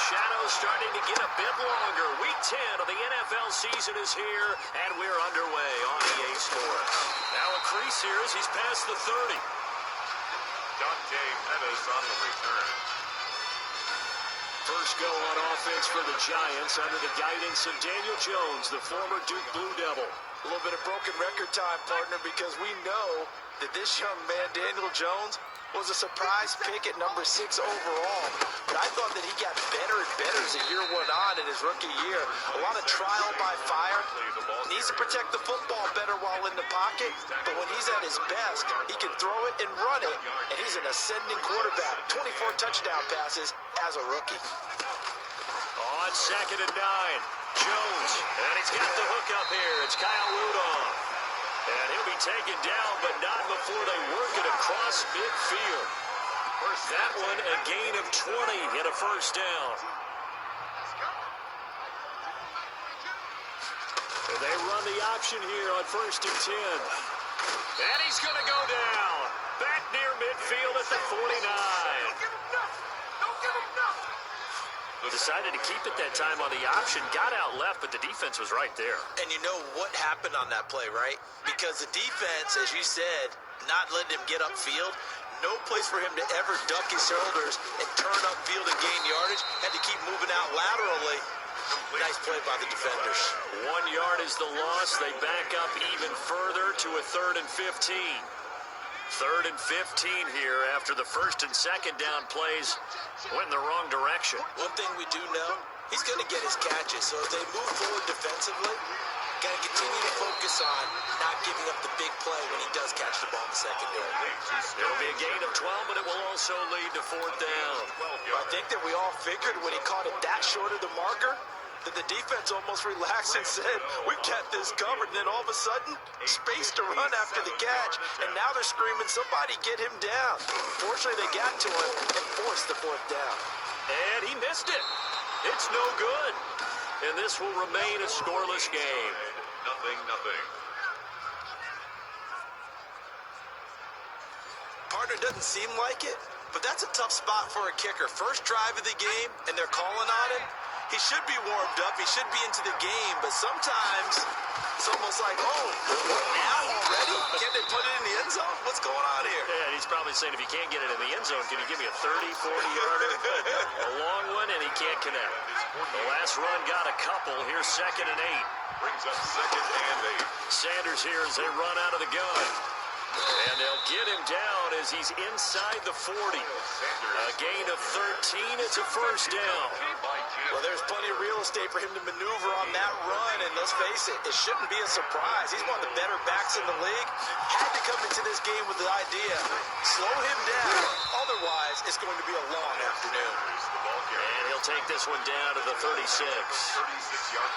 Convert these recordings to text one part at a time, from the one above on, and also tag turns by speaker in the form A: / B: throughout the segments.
A: shadows starting to get a bit longer. Week 10 of the NFL season is here, and we're underway on EA Sports. Now a crease here as he's past the 30.
B: Dante Pettis on the return.
A: First go on offense for the Giants under the guidance of Daniel Jones, the former Duke Blue Devil.
C: A little bit of broken record time, partner, because we know that this young man, Daniel Jones, was a surprise pick at number 6 overall. But I thought that he got better and better as the year went on in his rookie year. A lot of trial by fire. Needs to protect the football better while in the pocket. But when he's at his best, he can throw it and run it. And he's an ascending quarterback. 24 touchdown passes as a rookie.
A: On 2nd and 9, Jones. And he's got the hook up here. It's Kyle Rudolph. And he'll be taken down, but not before they work it across midfield. That one a gain of 20 and a first down. So they run the option here on 1st and 10. And he's going to go down. Back near midfield at the 49. Decided to keep it that time on the option. Got out left, but the defense was right there.
C: And you know what happened on that play, right? Because the defense, as you said, not letting him get upfield. No place for him to ever duck his shoulders and turn upfield and gain yardage. Had to keep moving out laterally. Nice play by the defenders.
A: 1 yard is the loss. They back up even further to a 3rd and 15. 3rd and 15 here after the 1st and 2nd down plays went in the wrong direction.
C: One thing we do know, he's going to get his catches. So if they move forward defensively, got to continue to focus on not giving up the big play when he does catch the ball in the secondary.
A: It'll be a gain of 12, but it will also lead to 4th down.
C: I think that we all figured when he caught it that short of the marker, that the defense almost relaxed and said, we've got this covered. And then all of a sudden, space to run after the catch. And now they're screaming, somebody get him down. Fortunately, they got to him and forced the 4th down.
A: And he missed it. It's no good. And this will remain a scoreless game.
B: Nothing.
C: Partner, doesn't seem like it, but that's a tough spot for a kicker. First drive of the game, and they're calling on him. He should be warmed up. He should be into the game. But sometimes it's almost like, oh, now already? Can't they put it in the end zone? What's going on here?
A: Yeah, he's probably saying, if you can't get it in the end zone, can you give me a 30, 40-yarder? A long one, and he can't connect. The last run got a couple. Here's 2nd and 8.
B: Brings up 2nd and 8.
A: Sanders here as they run out of the gun. And they'll get him down as he's inside the 40. A gain of 13. It's a first down.
C: Well, there's plenty of real estate for him to maneuver on that run, and let's face it, it shouldn't be a surprise. He's one of the better backs in the league. Had to come into this game with the idea, slow him down, otherwise it's going to be a long afternoon.
A: And he'll take this one down to the 36.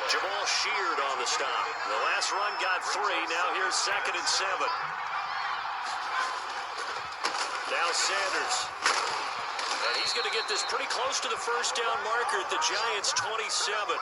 A: Jamal Sheard on the stop. The last run got 3. Now here's 2nd and 7. Now Sanders. And he's going to get this pretty close to the first down marker at the Giants' 27.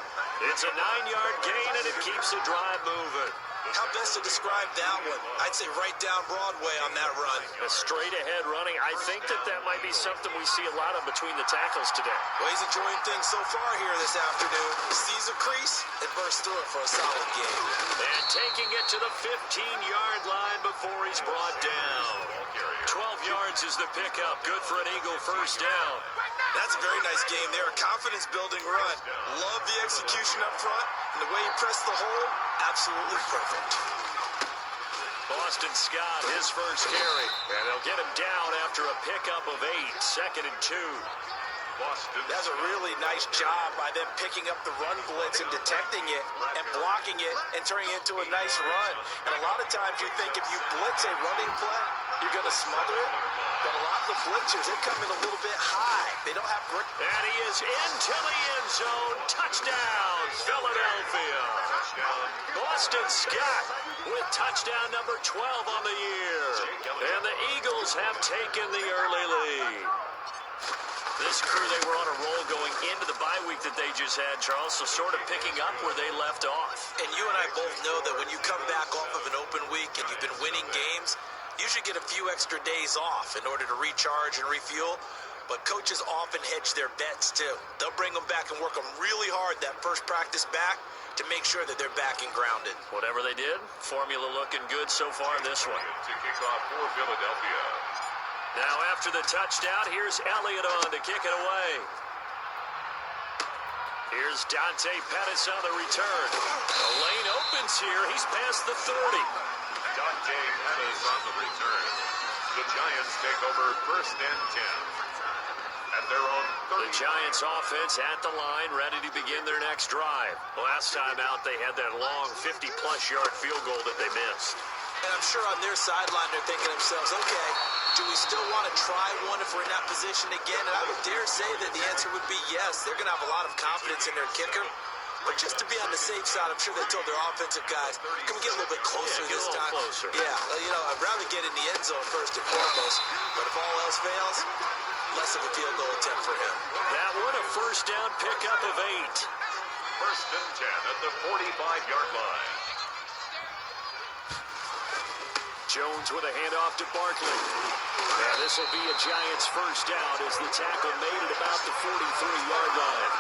A: It's a 9-yard gain, and it keeps the drive moving.
C: How best to describe that one? I'd say right down Broadway on that run.
A: A straight-ahead running. I think that might be something we see a lot of between the tackles today.
C: Well, he's enjoying things so far here this afternoon. He sees a crease and bursts through it for a solid game.
A: And taking it to the 15-yard line before he's brought down. 12 yards is the pickup. Good for an Eagle first down.
C: That's a very nice game there. A confidence-building run. Love the execution up front. And the way he pressed the hole, absolutely perfect.
A: Boston Scott, his first carry. And they'll get him down after a pickup of 8. 2nd and 2.
C: That's a really nice job by them picking up the run blitz and detecting it and blocking it and turning it into a nice run. And a lot of times you think if you blitz a running play, you're going to smother it. But a lot of the blitzers, they come in a little bit high. They don't have brick.
A: And he is into the end zone. Touchdown, Philadelphia. Boston Scott with touchdown number 12 on the year. And the Eagles have taken the early lead. This crew, they were on a roll going into the bye week that they just had, Charles, so sort of picking up where they left off.
C: And you and I both know that when you come back off of an open week and you've been winning games, you should get a few extra days off in order to recharge and refuel. But coaches often hedge their bets, too. They'll bring them back and work them really hard that first practice back to make sure that they're back and grounded.
A: Whatever they did, formula looking good so far in this one.
B: To kick off for Philadelphia.
A: Now after the touchdown, here's Elliott on to kick it away. Here's Dante Pettis on the return. The lane opens here. He's past the 30.
B: Dante Pettis on the return. The Giants take over first and 10. At their own 30.
A: The Giants offense at the line, ready to begin their next drive. Last time out, they had that long 50-plus yard field goal that they missed.
C: And I'm sure on their sideline they're thinking to themselves, okay, do we still want to try one if we're in that position again? And I would dare say that the answer would be yes. They're going to have a lot of confidence in their kicker. But just to be on the safe side, I'm sure they told their offensive guys, can we get a little bit closer this time?
A: Closer.
C: Yeah, I'd rather get in the end zone first and foremost. But if all else fails, less of a field goal attempt for him.
A: That one a first down pickup of 8.
B: First and 10 at the 45-yard line.
A: Jones with a handoff to Barkley. Now this will be a Giants first down as the tackle made it about the 43-yard line.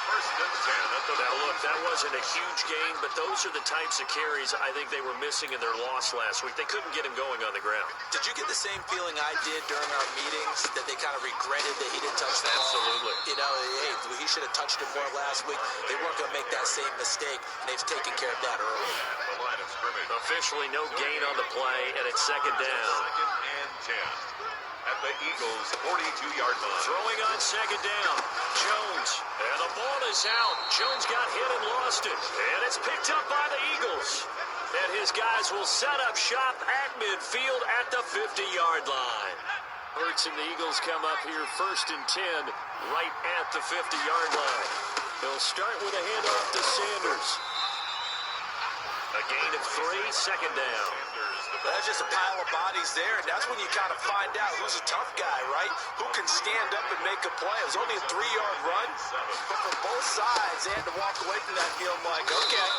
B: First and 10 at the...
A: Now look, that wasn't a huge gain, but those are the types of carries I think they were missing in their loss last week. They couldn't get him going on the ground.
C: Did you get the same feeling I did during our meetings, that they kind of regretted that he didn't touch the ball?
A: Absolutely.
C: Hey, he should have touched him more last week. They weren't going to make that same mistake, and they've taken care of that early.
B: The line of scrimmage.
A: Officially no gain on the play, and it's second down.
B: Second and 10 at the Eagles' 42-yard line.
A: Throwing on second down. Jones. And the ball is out. Jones got hit and lost it. And it's picked up by the Eagles. And his guys will set up shop at midfield at the 50-yard line. Hurts and the Eagles come up here first and 10 right at the 50-yard line. They'll start with a handoff to Sanders. A gain of 3, second down.
C: That's just a pile of bodies there, and that's when you kind of find out who's a tough guy, right? Who can stand up and make a play. It was only a 3-yard run, but from both sides, they had to walk away from that field like, okay,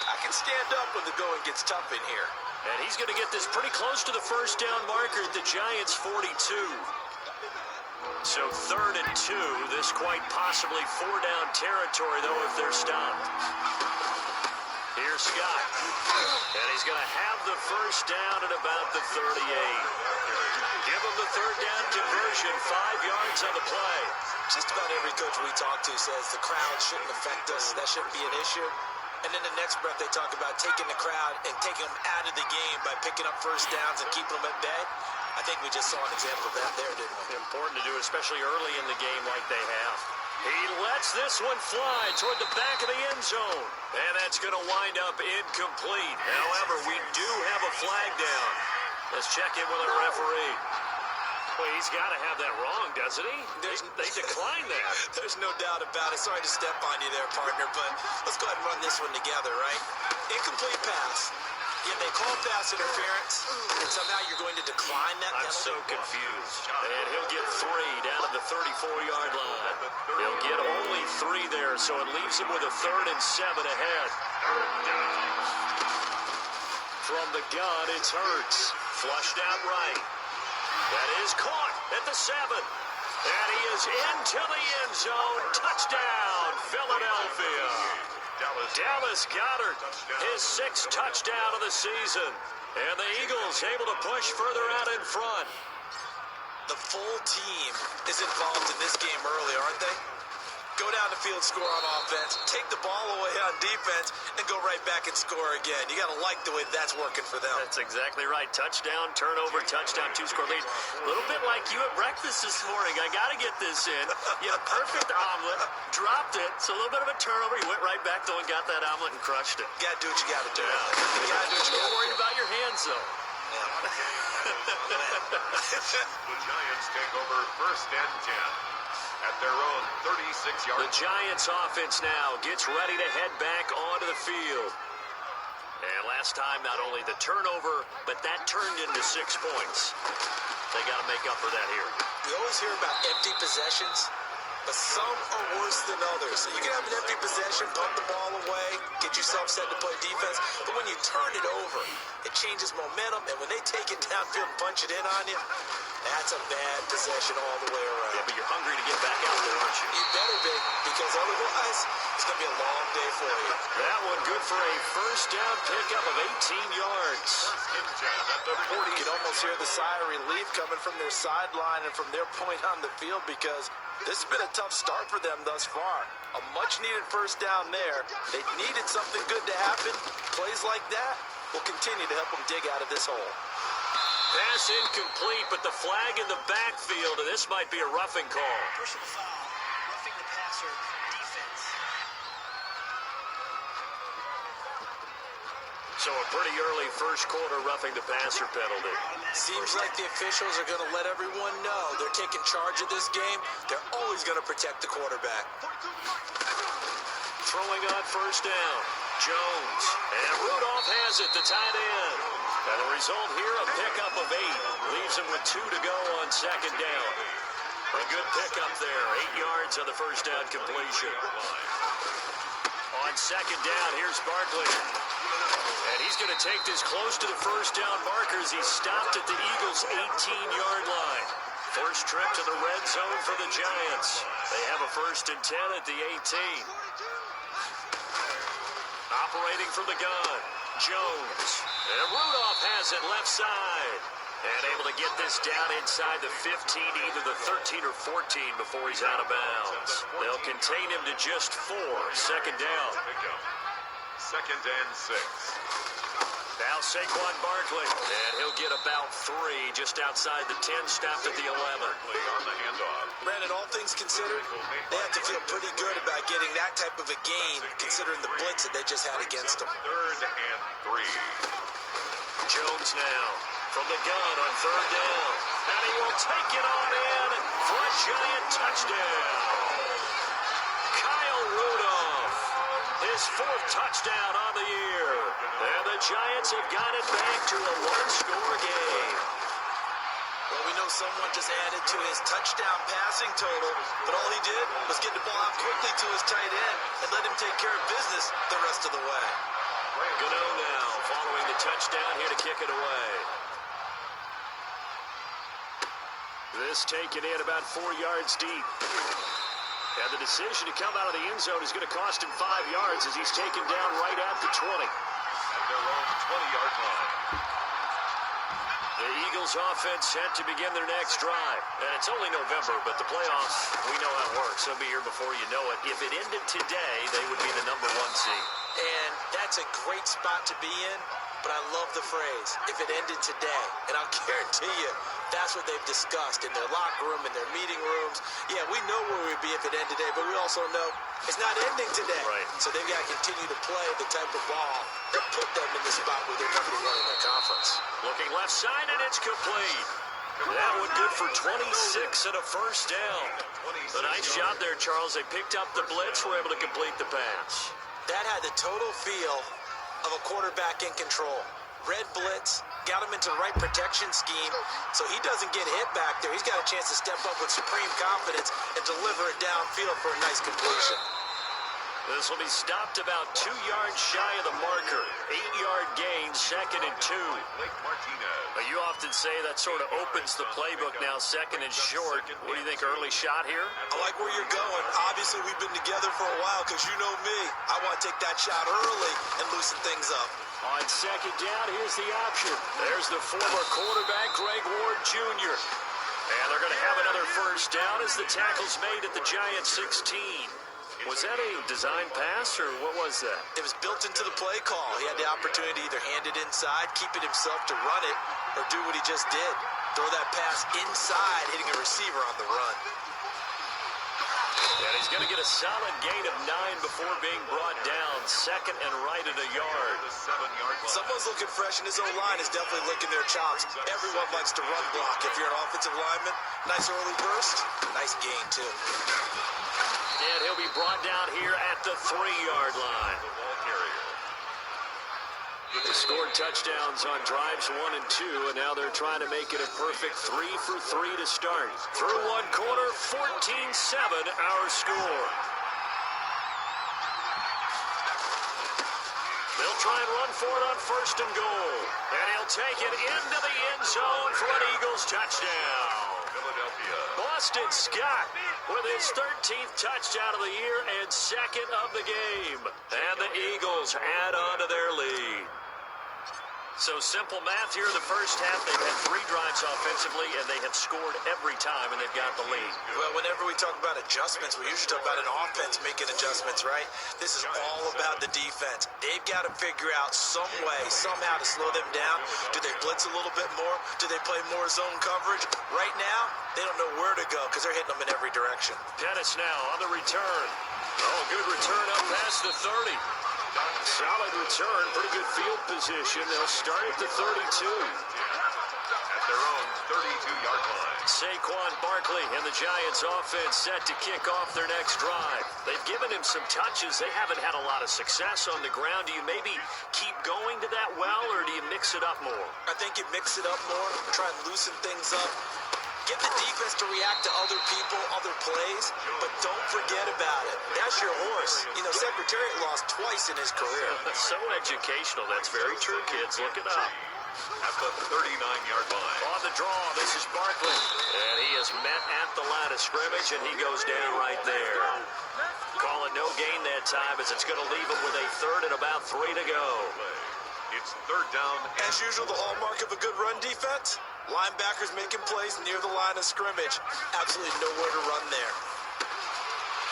C: I can stand up when the going gets tough in here.
A: And he's going to get this pretty close to the first down marker at the Giants' 42. So 3rd and 2, this quite possibly 4-down territory, though, if they're stopped. Here's Scott, and he's going to have the first down at about the 38. Give him the 3rd down conversion, 5 yards on the play.
C: Just about every coach we talk to says the crowd shouldn't affect us. That shouldn't be an issue. And then the next breath they talk about taking the crowd and taking them out of the game by picking up first downs and keeping them at bay. I think we just saw an example of that there, didn't we?
A: Important to do, especially early in the game like they have. He lets this one fly toward the back of the end zone. And that's going to wind up incomplete. However, we do have a flag down. Let's check in with our referee. Well, he's got to have that wrong, doesn't he? They declined that.
C: There's no doubt about it. Sorry to step on you there, partner, but let's go ahead and run this one together, right? Incomplete pass. Yeah, they call pass interference, and somehow you're going to decline that
A: I'm
C: penalty?
A: so confused. And he'll get 3 down at the 34-yard line. He'll get only 3 there, so it leaves him with a 3rd and 7 ahead. From the gun, it's Hurts. Flushed out right. That is caught at the 7. And he is into the end zone. Touchdown, Philadelphia. Dallas Goedert, his 6th touchdown of the season. And the Eagles able to push further out in front.
C: The full team is involved in this game early, aren't they? Go down the field, score on offense, take the ball away on defense, and go right back and score again. You got to like the way that's working for them.
A: That's exactly right. Touchdown, turnover, touchdown, 2-score lead. A little bit like you at breakfast this morning. I got to get this in. You had a perfect omelet, dropped it. It's a little bit of a turnover. You went right back, though, and got that omelet and crushed it.
C: You got to do what you got to do.
A: Yeah.
C: You got to do what you got to do.
A: Worried about your hands, though.
B: The Giants take over first and 10 at their own 36-yard line.
A: The Giants offense now gets ready to head back onto the field. And last time, not only the turnover, but that turned into 6 points. They got to make up for that here.
C: We always hear about empty possessions, but some are worse than others. So you can have an empty possession, pump the ball away, get yourself set to play defense, but when you turn it over, it changes momentum, and when they take it downfield and punch it in on you, that's a bad possession all the way around.
A: Yeah, but you're hungry to get back out there, aren't you?
C: You better be, because otherwise, it's going to be a long day for you.
A: That one good for a first down pickup of 18 yards.
C: You can almost hear the sigh of relief coming from their sideline and from their point on the field, because this has been a tough start for them thus far. A much-needed first down there. They needed something good to happen. Plays like that will continue to help them dig out of this hole.
A: Pass incomplete, but the flag in the backfield, and this might be a roughing call.
D: Personal foul, roughing the passer, defense.
A: So a pretty early first quarter roughing the passer penalty.
C: Seems like the officials are going to let everyone know they're taking charge of this game. They're always going to protect the quarterback.
A: Throwing on first down, Jones. And Rudolph has it, the tight end. And the result here, a pickup of 8. Leaves him with 2 to go on second down. A good pickup there, 8 yards on the first down completion. On second down, here's Barkley. And he's going to take this close to the first down markers. He's stopped at the Eagles' 18-yard line. First trip to the red zone for the Giants. They have a 1st and 10 at the 18. Operating from the gun, Jones. And Rudolph has it left side. And able to get this down inside the 15, either the 13 or 14 before he's out of bounds. They'll contain him to just 4. Second down.
B: Second and 6.
A: Now Saquon Barkley. And he'll get about 3 just outside the 10, stopped at the 11.
B: On the handoff.
C: Brandon, all things considered, they have to feel pretty good about getting that type of a gain, considering the blitz that they just had against them.
B: 3rd and 3.
A: Jones now from the gun on 3rd down. And he will take it on in for a Giant touchdown. Kyle Rudolph, his 4th touchdown on the year. And the Giants have got it back to a 1-score game.
C: Well, we know someone just added to his touchdown passing total, but all he did was get the ball out quickly to his tight end and let him take care of business the rest of the way.
A: Gano now following the touchdown here to kick it away. This taken in about 4 yards deep. And the decision to come out of the end zone is going to cost him 5 yards as he's taken down right at the 20.
B: At their own 20-yard line.
A: The Eagles offense set to begin their next drive. And it's only November, but the playoffs, we know how it works. They'll be here before you know it. If it ended today, they would be the #1 seed.
C: And that's a great spot to be in, but I love the phrase, if it ended today. And I'll guarantee you, that's what they've discussed in their locker room, in their meeting rooms. Yeah, we know where we'd be if it ended today, but we also know it's not ending today.
A: Right.
C: So they've got to continue to play the type of ball that put them in the spot where they're #1 in their conference.
A: Looking left side, and it's complete. That one good for 26 and a first down. A nice job there, Charles. They picked up the blitz, were able to complete the pass.
C: That had the total feel of a quarterback in control. Red blitz, got him into the right protection scheme, so he doesn't get hit back there. He's got a chance to step up with supreme confidence and deliver it downfield for a nice completion.
A: This will be stopped about 2 yards shy of the marker. 8-yard gain, 2nd and 2.
B: Blake Martinez.
A: You often say that sort of opens the playbook now, 2nd and short. What do you think, early shot here?
C: I like where you're going. Obviously, we've been together for a while because you know me. I want to take that shot early and loosen things up.
A: On second down, here's the option. There's the former quarterback, Greg Ward Jr. And they're going to have another first down as the tackle's made at the Giants' 16. Was that a design pass, or what was that?
C: It was built into the play call. He had the opportunity to either hand it inside, keep it himself to run it, or do what he just did. Throw that pass inside, hitting a receiver on the run.
A: And he's going to get a solid gain of 9 before being brought down. 2nd and right at a yard.
B: The 7-yard line.
C: Someone's looking fresh, and his O-line is definitely licking their chops. Everyone likes to run block. If you're an offensive lineman, nice early burst, nice gain, too.
A: And he'll be brought down here at the 3-yard line.
B: The ball carrier.
A: They scored touchdowns on drives 1 and 2, and now they're trying to make it a perfect 3 for 3 to start. Through one quarter, 14-7 our score. They'll try and run for it on 1st and goal. And he'll take it into the end zone for an Eagles touchdown.
B: Philadelphia.
A: Boston Scott with his 13th touchdown of the year and second of the game. And the Eagles add on to their lead. So simple math here in the first half. They've had 3 drives offensively, and they have scored every time, and they've got the lead.
C: Well, whenever we talk about adjustments, we usually talk about an offense making adjustments, right? This is all about the defense. They've got to figure out some way, somehow to slow them down. Do they blitz a little bit more? Do they play more zone coverage? Right now, they don't know where to go because they're hitting them in every direction.
A: Pettis now on the return. Oh, good return up past the 30. Solid return, pretty good field position. They'll start at the 32.
B: At their own 32-yard line.
A: Saquon Barkley and the Giants offense set to kick off their next drive. They've given him some touches. They haven't had a lot of success on the ground. Do you maybe keep going to that well, or do you mix it up more?
C: I think you mix it up more, try and loosen things up. Get the defense to react to other people, other plays, but don't forget about it. That's your horse. You know, Secretariat lost twice in his career.
A: So educational. That's very true, kids. Look it up.
B: At the 39-yard line.
A: On the draw, this is Barkley. And he is met at the line of scrimmage, and he goes down right there. Calling no gain that time, as it's going to leave him with a third and about 3 to go.
B: It's third down.
C: As usual, the hallmark of a good run defense, linebackers making plays near the line of scrimmage. Absolutely nowhere to run there.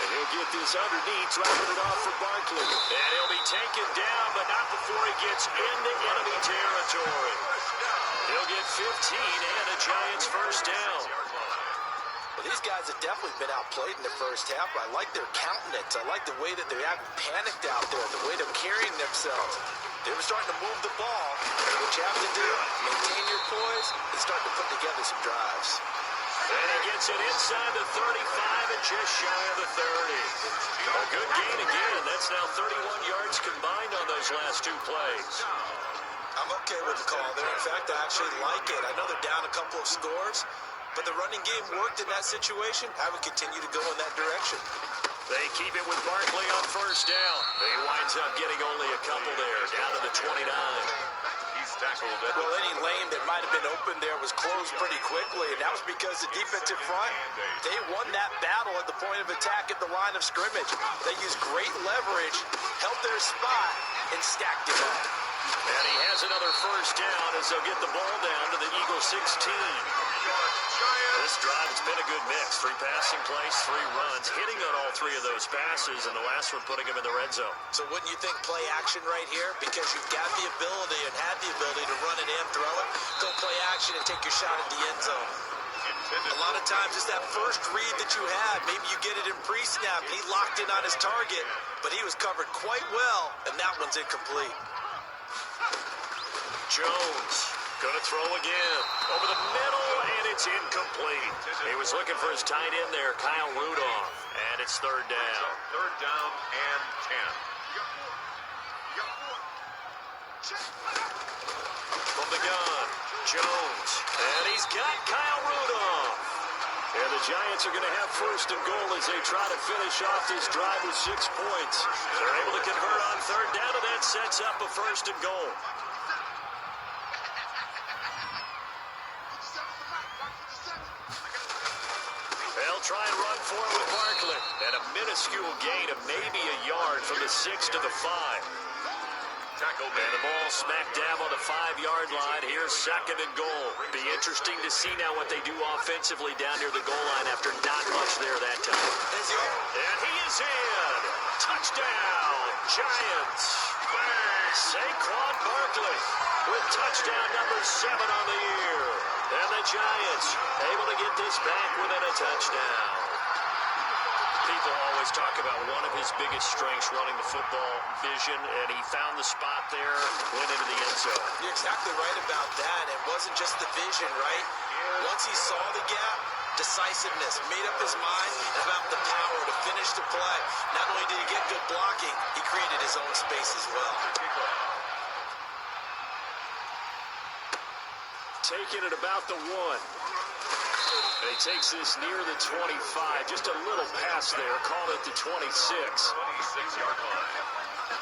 A: And he'll get this underneath, dropping it off for Barkley. And he'll be taken down, but not before he gets into enemy territory. He'll get 15 and a Giants first down.
C: Well, these guys have definitely been outplayed in the first half. I like their countenance. I like the way that they haven't panicked out there, the way they're carrying themselves. They were starting to move the ball. What you have to do, maintain your poise, and start to put together some drives.
A: And he gets it inside the 35 and just shy of the 30. A good gain again. That's now 31 yards combined on those last 2 plays.
C: I'm okay with the call there. In fact, I actually like it. I know they're down a couple of scores, but the running game worked in that situation. I would continue to go in that direction.
A: They keep it with Barkley on first down. He winds up getting only a couple there, down to the 29.
B: He's tackled at
C: Well, any lane that might have been open there was closed pretty quickly, and that was because the defensive front, they won that battle at the point of attack at the line of scrimmage. They used great leverage, held their spot, and stacked it up.
A: And he has another first down as they'll get the ball down to the Eagles 16. This drive, it's been a good mix. 3 passing plays, 3 runs, hitting on all 3 of those passes, and the last one putting him in the red zone.
C: So wouldn't you think play action right here? Because you've got the ability and had the ability to run it and throw it. Go play action and take your shot at the end zone. A lot of times it's that first read that you had. Maybe you get it in pre-snap. He locked in on his target, but he was covered quite well, and that one's incomplete.
A: Jones going to throw again. Over the middle, and it's incomplete. He was looking for his tight end there, Kyle Rudolph. And it's third down.
B: third down and 10.
A: From the gun, Jones. And he's got Kyle Rudolph. And the Giants are going to have first and goal as they try to finish off this drive with 6 points. They're able to convert on third down, and that sets up a first and goal. They'll try and run for it with Barkley. And a minuscule gain of maybe a yard from the 6 to the 5.
B: Tackled.
A: And the ball smacked down on the 5-yard line. Here's second and goal. Be interesting to see now what they do offensively down near the goal line after not much there that time. And he is in. Touchdown, Giants. Saquon Barkley with touchdown number 7 on the year. And the Giants able to get this back within a touchdown. People always talk about one of his biggest strengths running the football, vision, and he found the spot there, went into the end zone.
C: You're exactly right about that. It wasn't just the vision, right? Once he saw the gap, decisiveness, made up his mind about the power to finish the play. Not only did he get good blocking, he created his own space as well.
A: Taking it about the 1. And he takes this near the 25. Just a little pass there. Called it the 26.
B: 26-yard line.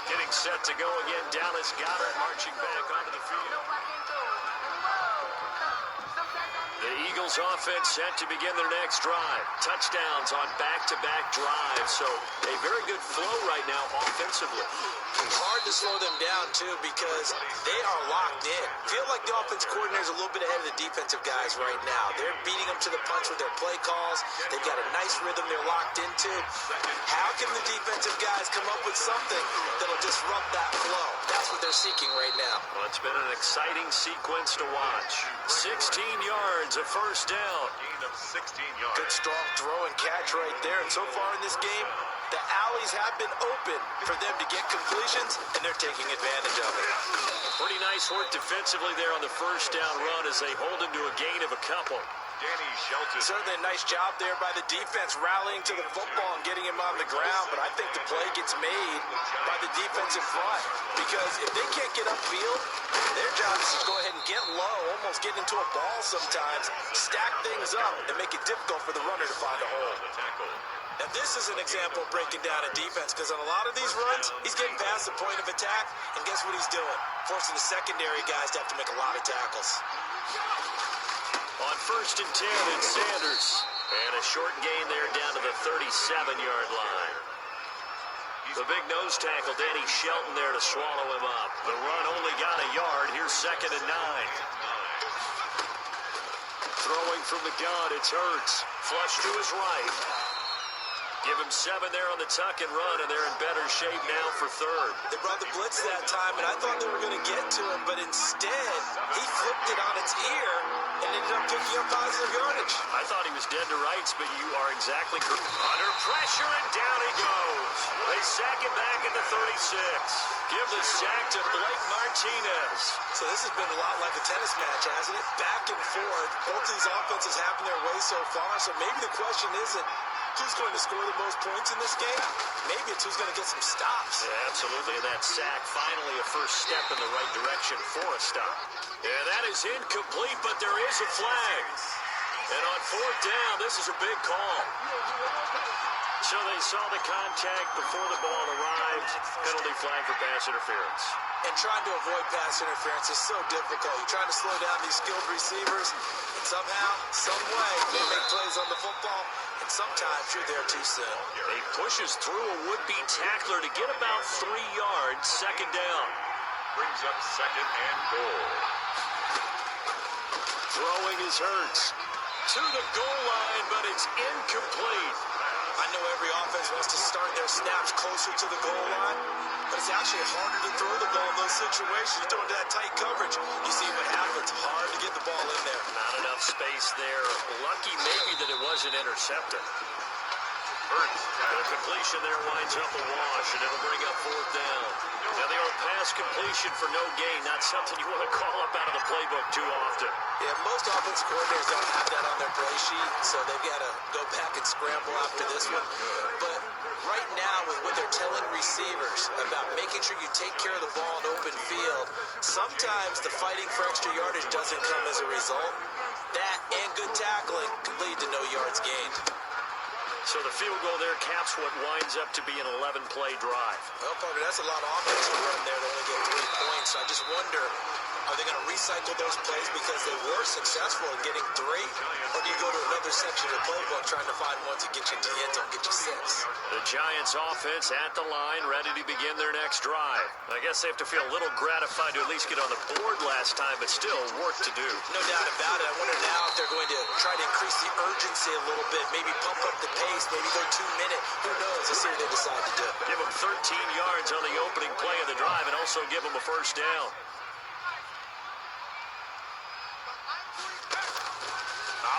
A: Getting set to go again. Dallas Goedert marching back onto the field. The Eagles Eagles offense set to begin their next drive. Touchdowns on back-to-back drives. So a very good flow right now offensively.
C: Hard to slow them down, too, because they are locked in. Feel like the offense coordinator is a little bit ahead of the defensive guys right now. They're beating them to the punch with their play calls. They've got a nice rhythm they're locked into. How can the defensive guys come up with something that'll disrupt that flow? That's what they're seeking right now.
A: Well, it's been an exciting sequence to watch. 16 yards, a first down.
B: Gain of 16 yards.
C: Good, strong throw and catch right there. And so far in this game, the alleys have been open for them to get completions, and they're taking advantage of it.
A: Pretty nice work defensively there on the first down run as they hold him to a gain of a couple.
B: Danny Shelton.
C: Certainly a nice job there by the defense, rallying to the football and getting him on the ground. But I think the play gets made by the defensive front, because if they can't get upfield, their job is to go ahead and get low, almost get into a ball sometimes, stack things up, and make it difficult for the runner to find a hole. Now, this is an example of breaking down a defense, because on a lot of these runs, he's getting past the point of attack, and guess what he's doing? Forcing the secondary guys to have to make a lot of tackles.
A: On 1st and 10, it's Sanders. And a short gain there down to the 37-yard line. The big nose tackle, Danny Shelton, there to swallow him up. The run only got a yard. Here's 2nd and 9. Throwing from the gun, it's Hurts. Flush to his right. Give him 7 there on the tuck and run, and they're in better shape now for 3rd.
C: They brought the blitz that time, and I thought they were going to get to him, but instead, he flipped it on its ear and ended up picking up positive yardage.
A: I thought he was dead to rights, but you are exactly correct. Under pressure, and down he goes. They sack him back at the 36. Give the sack to Blake Martinez.
C: So this has been a lot like a tennis match, hasn't it? Back and forth. Both these offenses having their way so far, so maybe the question isn't who's going to score the most points in this game. Maybe it's who's going to get some stops.
A: Yeah, absolutely. And that sack, finally a first step in the right direction for a stop. Yeah, that is incomplete, but there is a flag. And on 4th down, this is a big call. So they saw the contact before the ball arrived. Penalty flag for pass interference.
C: And trying to avoid pass interference is so difficult. You're trying to slow down these skilled receivers, and somehow, some way, they make plays on the football, and sometimes you're there too soon.
A: He pushes through a would-be tackler to get about 3 yards, 2nd down.
B: Brings up 2nd and goal.
A: Throwing is Hurts. To the goal line, but it's incomplete.
C: I know every offense wants to start their snaps closer to the goal line, but it's actually harder to throw the ball in those situations. You throw into that tight coverage, you see what happens. Hard to get the ball in there.
A: Not enough space there. Lucky maybe that it was an interceptor.
B: Hurts.
A: The completion there winds up a wash, and it'll bring up 4th down. Now the old pass completion for no gain, not something you want to call up out of the playbook too often.
C: Yeah, most offensive coordinators don't have that on their play sheet, so they've got to go back and scramble after this one. But right now, with what they're telling receivers about making sure you take care of the ball in open field, sometimes the fighting for extra yardage doesn't come as a result. That and good tackling can lead to no yards gained.
A: So the field goal there caps what winds up to be an 11-play drive.
C: Well, partner, that's a lot of offense to run there to only get 3 points. I just wonder, are they going to recycle those plays because they were successful in getting 3? Or do you go to another section of the playbook trying to find one to get you to the end zone, get you 6?
A: The Giants offense at the line, ready to begin their next drive. I guess they have to feel a little gratified to at least get on the board last time, but still work to do.
C: No doubt about it. I wonder now if they're going to try to increase the urgency a little bit, maybe pump up the pace, maybe go 2-minute. Who knows? Let's see what they decide to do.
A: Give them 13 yards on the opening play of the drive and also give them a first down.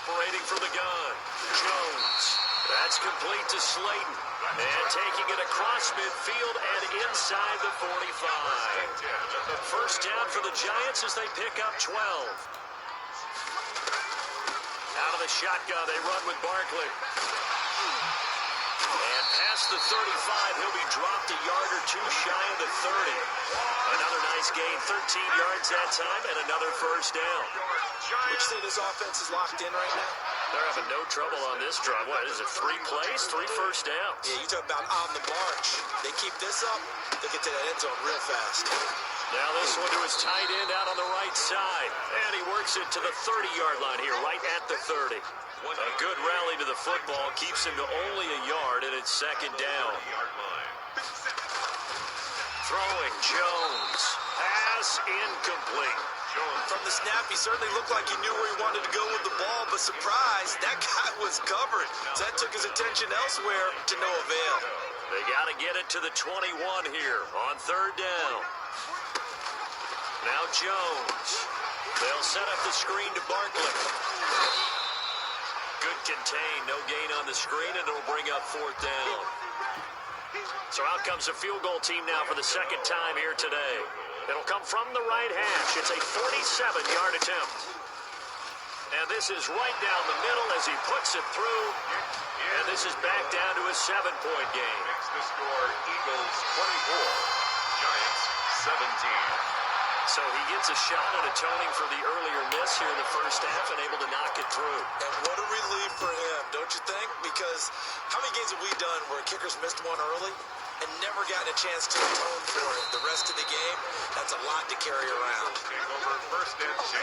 A: Operating from the gun, Jones. That's complete to Slayton. And taking it across midfield and inside the 45. First down for the Giants as they pick up 12. Out of the shotgun, they run with Barkley. And past the 35, he'll be dropped a yard or 2 shy of the 30. Another nice gain, 13 yards that time, and another first down.
C: Would you say this offense is locked in right now?
A: They're having no trouble on this drive. What is it, 3 plays, 3 first downs?
C: Yeah, you talk about on the march. They keep this up, they get to that end zone real fast.
A: Now this one to his tight end out on the right side. And he works it to the 30-yard line here, right at the 30. A good rally to the football keeps him to only a yard, and it's second down. Throwing Jones. Pass incomplete.
C: From the snap, he certainly looked like he knew where he wanted to go with the ball, but surprise, that guy was covered. So that took his attention elsewhere to no avail.
A: They got to get it to the 21 here on third down. Now Jones. They'll set up the screen to Barkley. Good contain, no gain on the screen, and it'll bring up fourth down. So out comes the field goal team now for the second time here today. It'll come from the right hash. It's a 47-yard attempt. And this is right down the middle as he puts it through. And this is back down to a 7-point game.
B: Makes the score Eagles 24, Giants 17.
A: So he gets a shot at atoning for the earlier miss here in the first half and able to knock it through.
C: And what a relief for him, don't you think? Because how many games have we done where kickers missed one early and never gotten a chance to atone for it the rest of the game? That's a lot to carry around.
B: Take over first and 10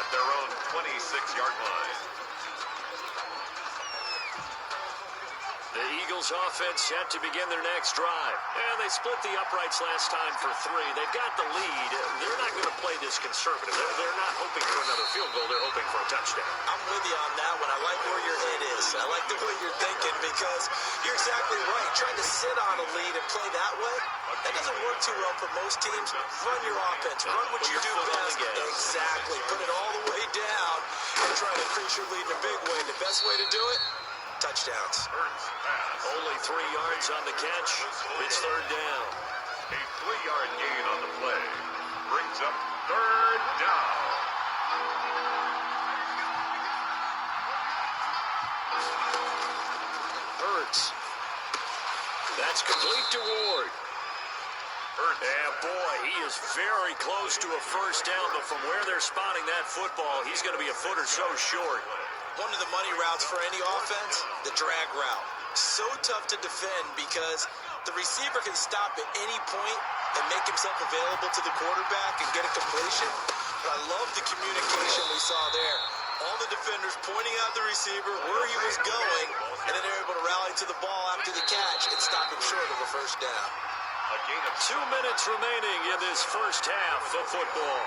B: at their own 26-yard line.
A: The Eagles offense set to begin their next drive. And they split the uprights last time for 3. They've got the lead. They're not going to play this conservative. They're not hoping for another field goal. They're hoping for a touchdown.
C: I'm with you on that one. I like where your head is. I like the way you're thinking because you're exactly right. Trying to sit on a lead and play that way, that doesn't work too well for most teams. Run your offense. Run what you do best. Exactly. Put it all the way down and try to increase your lead in a big way. The best way to do it? Touchdowns.
A: Only 3 yards on the catch. It's third down.
B: A 3-yard gain on the play brings up third down.
A: Hurts. That's complete to Ward. And boy, he is very close to a first down, but from where they're spotting that football, he's going to be a foot or so short.
C: One of the money routes for any offense, the drag route. So tough to defend because the receiver can stop at any point and make himself available to the quarterback and get a completion. But I love the communication we saw there. All the defenders pointing out the receiver, where he was going, and then they're able to rally to the ball after the catch and stop him short of a first down.
B: A gain of
A: 2 minutes remaining in this first half of football.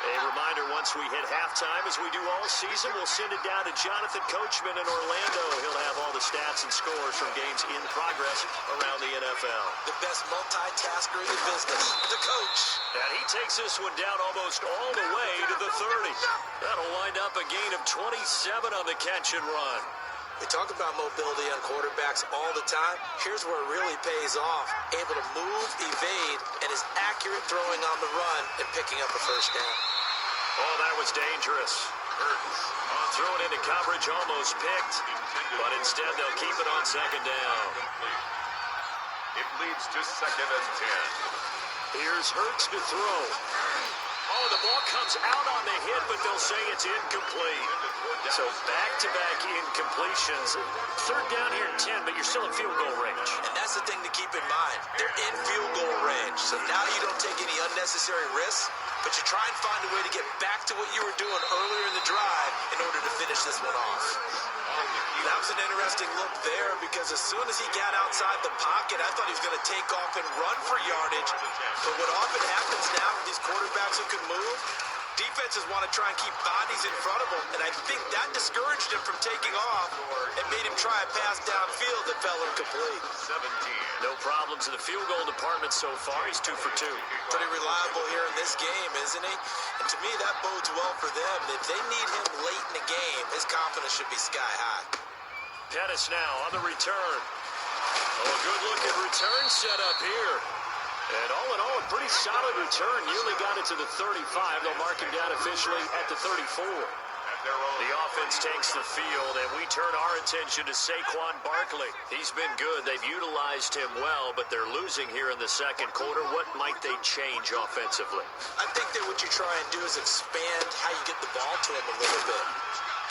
A: A reminder, once we hit halftime, as we do all season, we'll send it down to Jonathan Coachman in Orlando. He'll have all the stats and scores from games in progress around the NFL.
C: The best multitasker in the business, the coach.
A: And he takes this one down almost all the way to the 30. That'll wind up a gain of 27 on the catch and run.
C: We talk about mobility on quarterbacks all the time. Here's where it really pays off. Able to move, evade, and is accurate throwing on the run and picking up a first down.
A: Oh, that was dangerous. Threw it into coverage, almost picked, but instead they'll keep it on second down.
B: It leads to second and 10.
A: Here's Hurts to throw. Oh, the ball comes out on the hit, but they'll say it's incomplete. So back-to-back incompletions. Third down here at 10, but you're still in field goal range.
C: And that's the thing to keep in mind. They're in field goal range. So now you don't take any unnecessary risks, but you try and find a way to get back to what you were doing earlier in the drive in order to finish this one off. That was an interesting look there because as soon as he got outside the pocket, I thought he was going to take off and run for yardage. But what often happens now with these quarterbacks who can move, defenses want to try and keep bodies in front of them, and I think that discouraged him from taking off and made him try a pass downfield that fell incomplete.
B: 17.
A: No problems in the field goal department so far. He's 2 for 2.
C: Pretty reliable here in this game, isn't he? And to me, that bodes well for them. If they need him late in the game, his confidence should be sky high.
A: Pettis now on the return. Oh, a good-looking return set up here. And all in all, a pretty solid return. Nearly got it to the 35. They'll mark him down officially at the 34.
B: At their own.
A: The offense takes the field, and we turn our attention to Saquon Barkley. He's been good. They've utilized him well, but they're losing here in the second quarter. What might they change offensively?
C: I think that what you try and do is expand how you get the ball to him a little bit.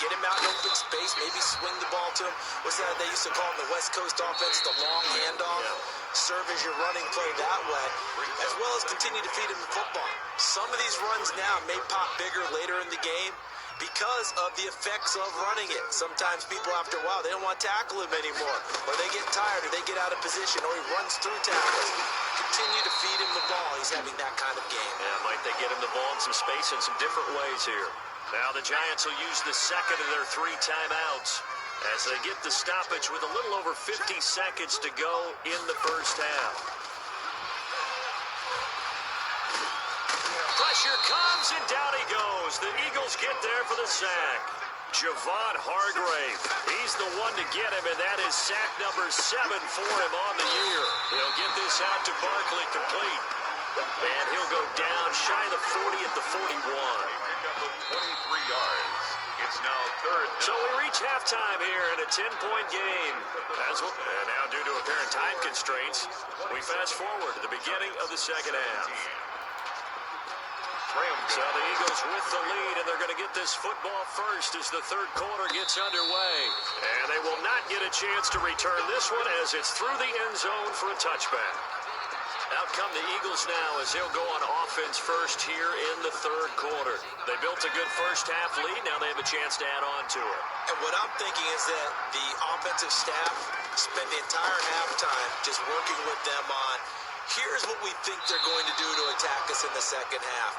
C: Get him out in open space, maybe swing the ball to him. What's that they used to call in the West Coast offense, the long handoff?
A: Yeah.
C: Serve as your running play that way, as well as continue to feed him the football. Some of these runs now may pop bigger later in the game because of the effects of running it. Sometimes people, after a while, they don't want to tackle him anymore, or they get tired, or they get out of position, or he runs through tackles. Continue to feed him the ball. He's having that kind of game.
A: Yeah, might they get him the ball in some space in some different ways here. Now the Giants will use the second of their 3 timeouts as they get the stoppage with a little over 50 seconds to go in the first half. Pressure comes, and down he goes. The Eagles get there for the sack. Javon Hargrave, he's the one to get him, and that is sack number 7 for him on the year. He'll get this out to Barkley complete. And he'll go down shy of the 40 at the 41.
B: 23 yards. It's now third down.
A: So we reach halftime here in a 10-point game. And now, due to apparent time constraints, we fast forward to the beginning of the second half. So the Eagles with the lead, and they're going to get this football first as the third quarter gets underway. And they will not get a chance to return this one as it's through the end zone for a touchback. Out come the Eagles now as they'll go on offense first here in the third quarter. They built a good first half lead. Now they have a chance to add on to it.
C: And what I'm thinking is that the offensive staff spent the entire halftime just working with them on, here's what we think they're going to do to attack us in the second half.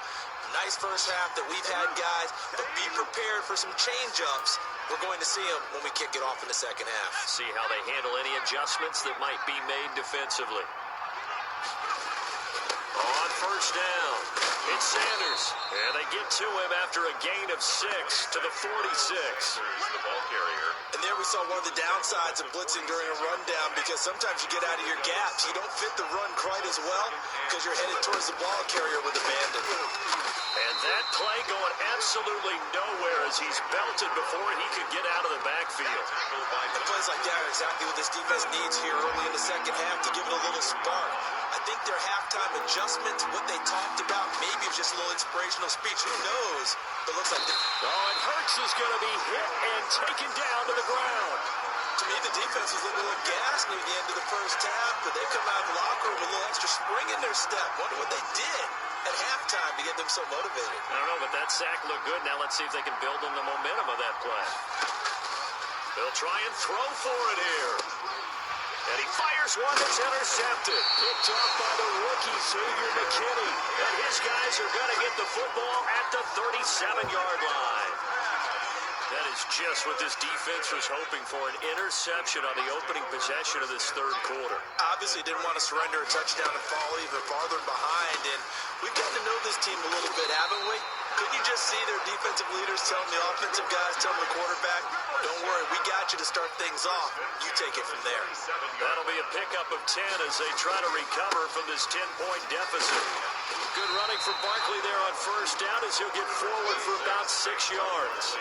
C: Nice first half that we've had, guys, but be prepared for some change-ups. We're going to see them when we kick it off in the second half.
A: See how they handle any adjustments that might be made defensively. On first down, it's Sanders, and they get to him after a gain of 6 to the 46.
B: The ball carrier.
C: And there we saw one of the downsides of blitzing during a rundown, because sometimes you get out of your gaps. You don't fit the run quite as well because you're headed towards the ball carrier with abandon.
A: And that play going absolutely nowhere as he's belted before he could get out of the backfield.
C: And plays like that are exactly what this defense needs here early in the second half to give it a little spark. I think their halftime adjustments, what they talked about, maybe it's just a little inspirational speech. Who knows? But it looks like...
A: and Hurts is going to be hit and taken down to the ground.
C: To me, the defense was a little gassed near the end of the first half, but they come out of the locker room with a little extra spring in their step. Wonder what they did at halftime to get them so motivated.
A: I don't know, but that sack looked good. Now let's see if they can build on the momentum of that play. They'll try and throw for it here. And he fires one that's intercepted. Picked off by the rookie, Xavier McKinney. And his guys are going to get the football at the 37-yard line. That is just what this defense was hoping for, an interception on the opening possession of this third quarter.
C: Obviously didn't want to surrender a touchdown and fall even farther behind, and we've gotten to know this team a little bit, haven't we? Could you just see their defensive leaders telling the offensive guys, telling the quarterback, don't worry, we got you to start things off. You take it from there.
A: That'll be a pickup of 10 as they try to recover from this 10-point deficit. Good running for Barkley there on first down as he'll get forward for about 6 yards.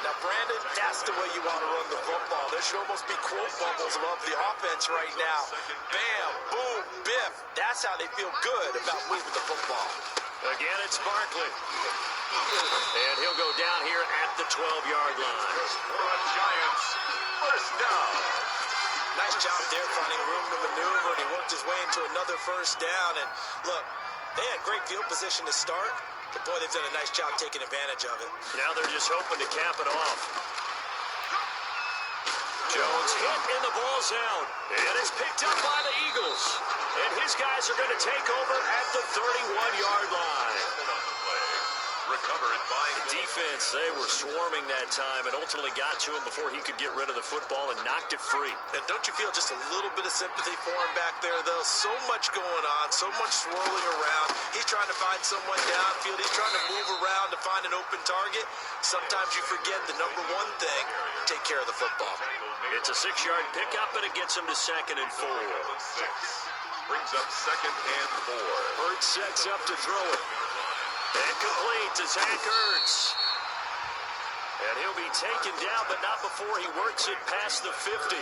C: Now, Brandon, that's the way you want to run the football. There should almost be quote bubbles above the offense right now. Bam, boom, biff. That's how they feel good about moving the football.
A: Again, it's Barkley. And he'll go down here at the 12-yard line.
B: Giants, first down.
C: Nice job there finding room to maneuver, and he worked his way into another first down. And look, they had great field position to start, but boy, they've done a nice job taking advantage of it.
A: Now they're just hoping to cap it off. Jones hit and the ball's out. And it's picked up by the Eagles. And his guys are going to take over at the 31-yard line.
B: Recovered by
A: The defense, they were swarming that time and ultimately got to him before he could get rid of the football and knocked it free.
C: And don't you feel just a little bit of sympathy for him back there, though? So much going on, so much swirling around. He's trying to find someone downfield. He's trying to move around to find an open target. Sometimes you forget the number one thing, take care of the football.
A: It's a 6-yard pickup, and it gets him to 2nd and 4.
B: brings up 2nd and 4.
A: Hurts sets up to throw it. And complete to Zach Ertz. And he'll be taken down, but not before he works it past the 50.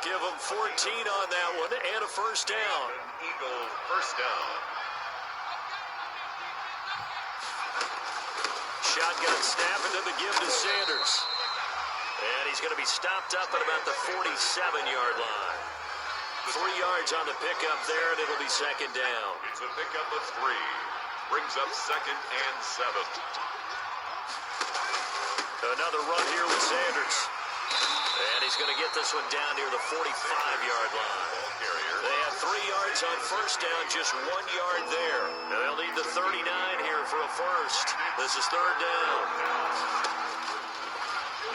A: Give him 14 on that one and a first down.
B: Eagle first down.
A: Shotgun snap into the give to Sanders. And he's going to be stopped up at about the 47-yard line. 3 yards on the pickup there, and it'll be second down.
B: It's a pickup of 3. Brings up second and 7.
A: Another run here with Sanders. And he's going to get this one down near the 45-yard line. They have 3 yards on first down, just 1 yard there. And they'll need the 39 here for a first. This is third down.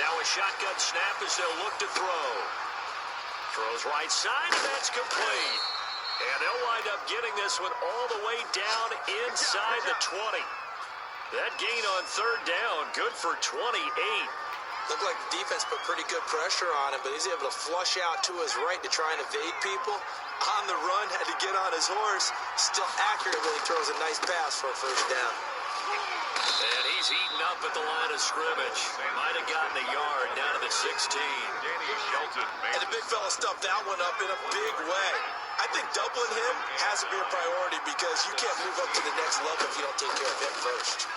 A: Now a shotgun snap as they'll look to throw. Throws right side, and that's complete. And they'll wind up getting this one all the way down inside the 20. That gain on third down, good for 28.
C: Looked like the defense put pretty good pressure on him, but he's able to flush out to his right to try and evade people. On the run, had to get on his horse. Still accurate when he throws a nice pass for a first down.
A: And he's eaten up at the line of scrimmage. Might have gotten a yard down to the 16.
B: Danny Shelton made
C: And the big fella stuffed that one up in a big way. I think doubling him has to be a priority because you can't move up to the next level if you don't take care of him first.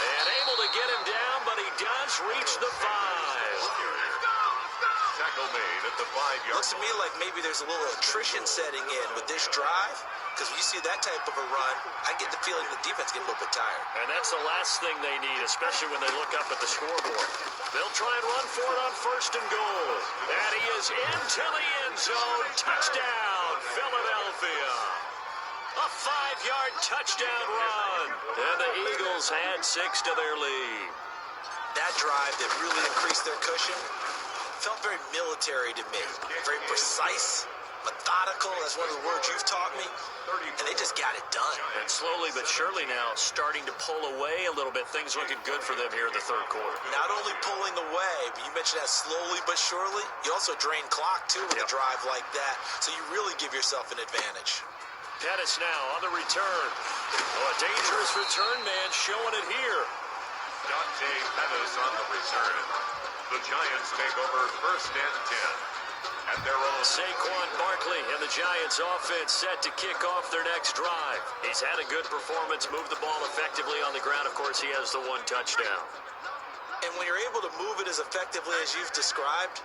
A: And able to get him down, but he does reach the 5.
B: tackle made at the 5-yard
C: Looks to me like maybe there's a little attrition setting in with this drive. Because when you see that type of a run, I get the feeling the defense getting a little bit tired.
A: And that's the last thing they need, especially when they look up at the scoreboard. They'll try and run for it on first and goal. And he is into the end zone. Touchdown, Philadelphia. A 5-yard touchdown run. And the Eagles add 6 to their lead.
C: That drive that really increased their cushion felt very military to me. Very precise, methodical. That's one of the words you've taught me. And they just got it done.
A: And slowly but surely now starting to pull away a little bit. Things looking good for them here in the third quarter.
C: Not only pulling away, but you mentioned that slowly but surely. You also drain clock, too, with a drive like that. So you really give yourself an advantage.
A: Pettis now on the return. Oh, a dangerous return man showing it here.
B: Dante Pettis on the return. The Giants take over first and 10 at their own.
A: Saquon Barkley and the Giants offense set to kick off their next drive. He's had a good performance, moved the ball effectively on the ground. Of course, he has the 1 touchdown.
C: And when you're able to move it as effectively as you've described,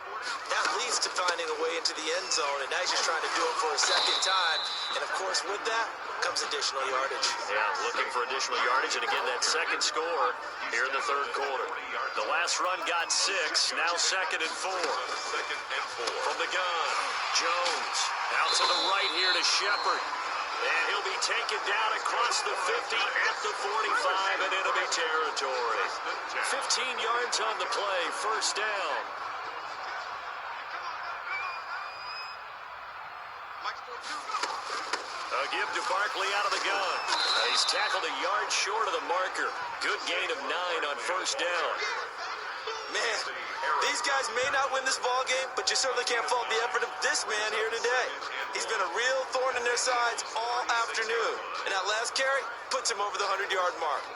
C: that leads to finding a way into the end zone. And now he's just trying to do it for a second time. And, of course, with that comes additional yardage.
A: Yeah, looking for additional yardage. And, again, that second score here in the third quarter. The last run got 6. Now second and 4. From the gun, Jones out to the right here to Shepard. And he'll be taken down across the 50 at the 45 and enemy territory. 15 yards on the play, first down. A give to Barkley out of the gun. He's tackled a yard short of the marker. Good gain of 9 on first down.
C: Man, these guys may not win this ball game, but you certainly can't fault the effort of this man here today. He's been a real thorn in their sides all afternoon. And that last carry puts him over the 100-yard mark.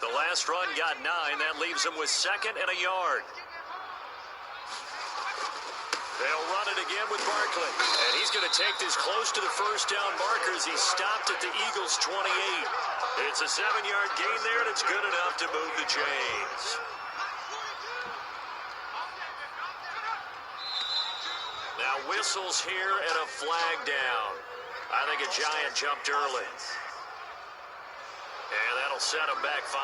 A: The last run got 9. That leaves him with second and a yard. They'll run it again with Barkley. And he's going to take this close to the first down marker as he stopped at the Eagles' 28. It's a 7-yard gain there, and it's good enough to move the chains. Now whistles here and a flag down. I think a Giant jumped early. And that'll set him back 5.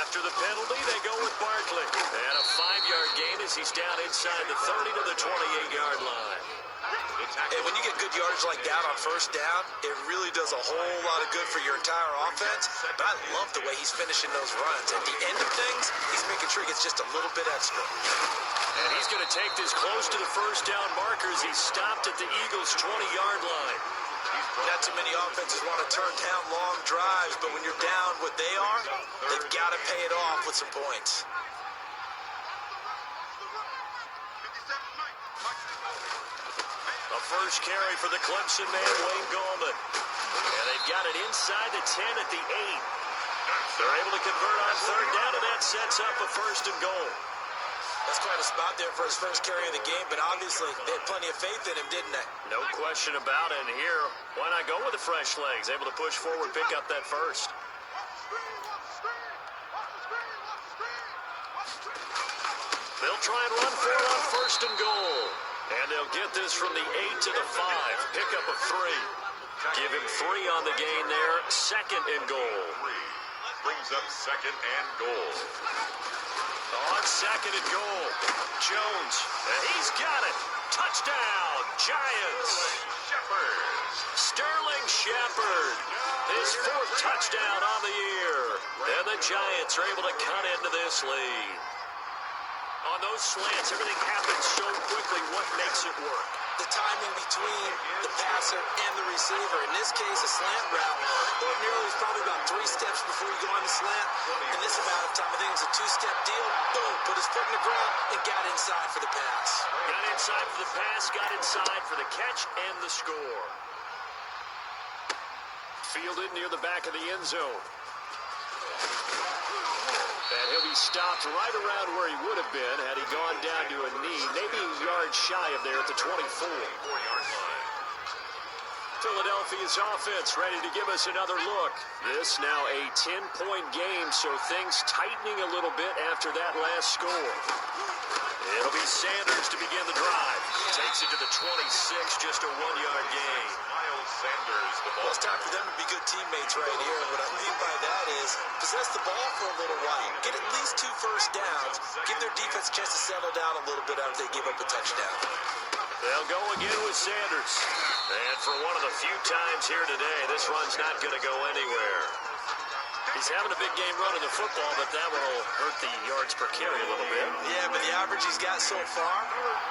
A: After the penalty, they go with Barkley. And a 5-yard gain as he's down inside the 30 to the 28-yard line.
C: And when you get good yardage like that on first down, it really does a whole lot of good for your entire offense. But I love the way he's finishing those runs. At the end of things, he's making sure he gets just a little bit extra.
A: And he's going to take this close to the first down marker as he's stopped at the Eagles' 20-yard line.
C: Not too many offenses want to turn down long drives, but when you're down what they are, they've got to pay it off with some points.
A: A first carry for the Clemson man, Wayne Gallman. And they've got it inside the 10 at the 8. They're able to convert on third down, and that sets up a first and goal.
C: That's quite a spot there for his first carry of the game, but obviously they had plenty of faith in him, didn't they?
A: No question about it. And here, why not go with the fresh legs? Able to push forward, pick up that first. They'll try and run for it on first and goal. And they'll get this from the 8 to the 5. Pick up of 3. Give him 3 on the gain there. Second and goal.
B: Brings up second and goal.
A: On second and goal, Jones, and he's got it. Touchdown, Giants. Sterling Shepard, his 4th touchdown on the year. And the Giants are able to cut into this lead. On those slants, everything happens so quickly. What makes it work?
C: The timing between the passer and the receiver. In this case, a slant route. Ordinarily, it's probably about 3 steps before you go on the slant. In this amount of time, I think it was a 2-step deal. Boom, put his foot in the ground and got inside for the pass.
A: Got inside for the pass, got inside for the catch and the score. Fielded near the back of the end zone. And he'll be stopped right around where he would have been had he gone down to a knee, maybe a yard shy of there at the 24. Philadelphia's offense ready to give us another look. This now a 10-point game, so things tightening a little bit after that last score. It'll be Sanders to begin the drive. Takes it to the 26, just a 1-yard gain.
B: Sanders, the
C: Well, it's time for them to be good teammates right here. What I mean by that is possess the ball for a little while. Get at least 2 first downs. Give their defense a chance to settle down a little bit after they give up a touchdown.
A: They'll go again with Sanders. And for one of the few times here today, this run's not going to go anywhere. He's having a big game running the football, but that one will hurt the yards per carry a little bit.
C: Yeah, but the average he's got so far,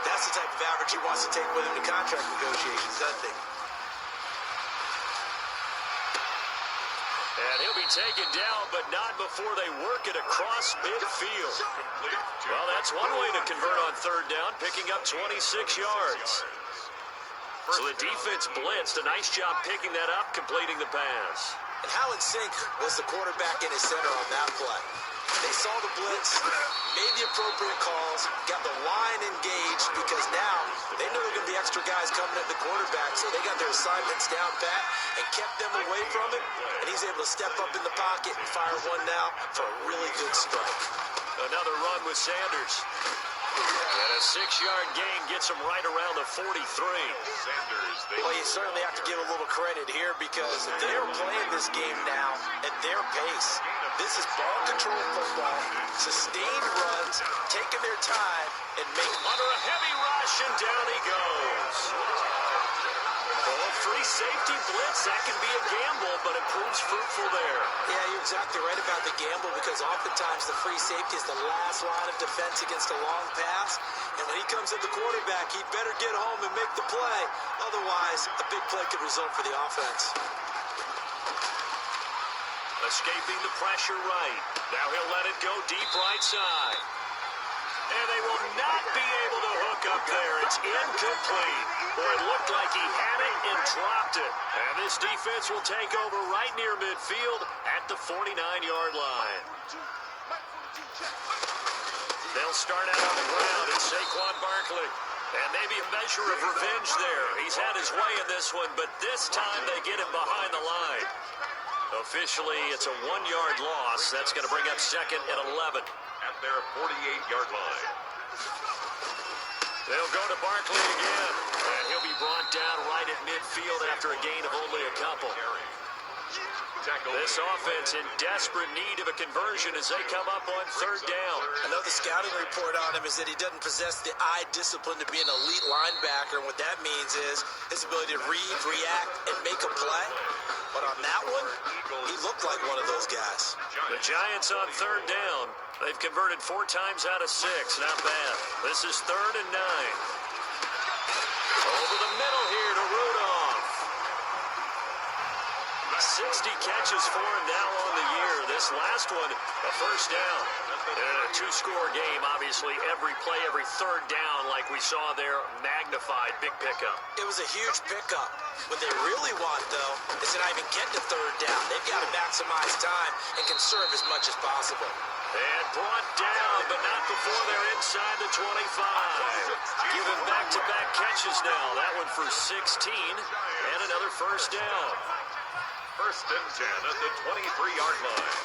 C: that's the type of average he wants to take with him to contract negotiations, doesn't he?
A: And he'll be taken down, but not before they work it across midfield. Well, that's one way to convert on third down, picking up 26 yards. So the defense blitzed. A nice job picking that up, completing the pass.
C: And how in sync was the quarterback in his center on that play? They saw the blitz, made the appropriate calls, got the line engaged because now they know there are going to be extra guys coming at the quarterback, so they got their assignments down pat and kept them away from it, and he's able to step up in the pocket and fire one now for a really good strike.
A: Another run with Sanders. And a 6-yard gain gets him right around the 43.
C: Well, you certainly have to give a little credit here because they're playing this game now at their pace. This is ball control football, sustained runs, taking their time, and making
A: under a heavy rush, and down he goes. Oh, free safety blitz, that can be a gamble, but it proves fruitful there.
C: Yeah, you're exactly right about the gamble because oftentimes the free safety is the last line of defense against a long pass. And when he comes at the quarterback, he'd better get home and make the play. Otherwise, a big play could result for the offense.
A: Escaping the pressure right. Now he'll let it go deep right side. And they will not be able to hook up there. It's incomplete. Boy, it looked like he had it and dropped it. And this defense will take over right near midfield at the 49-yard line. They'll start out on the ground at Saquon Barkley. And maybe a measure of revenge there. He's had his way in this one, but this time they get him behind the line. Officially, it's a 1-yard loss. That's going to bring up second and 11.
B: At their 48-yard line.
A: They'll go to Barkley again. And he'll be brought down right at midfield after a gain of only a couple. This offense in desperate need of a conversion as they come up on third down.
C: I know the scouting report on him is that he doesn't possess the eye discipline to be an elite linebacker. And what that means is his ability to read, react, and make a play. But on that one, he looked like one of those guys.
A: The Giants on third down. They've converted 4 times out of 6. Not bad. This is 3rd and 9. Over the middle here to Rudolph. 60 catches for him now on the year. this last one, a first down. And in a two-score game, obviously, every play, every third down, like we saw there, magnified, big pickup.
C: It was a huge pickup. What they really want, though, is to not even get to third down. They've got to maximize time and conserve as much as possible.
A: And brought down, but not before they're inside the 25. Giving back-to-back catches now. That one for 16, and another first down.
B: First and 10 at the 23-yard line.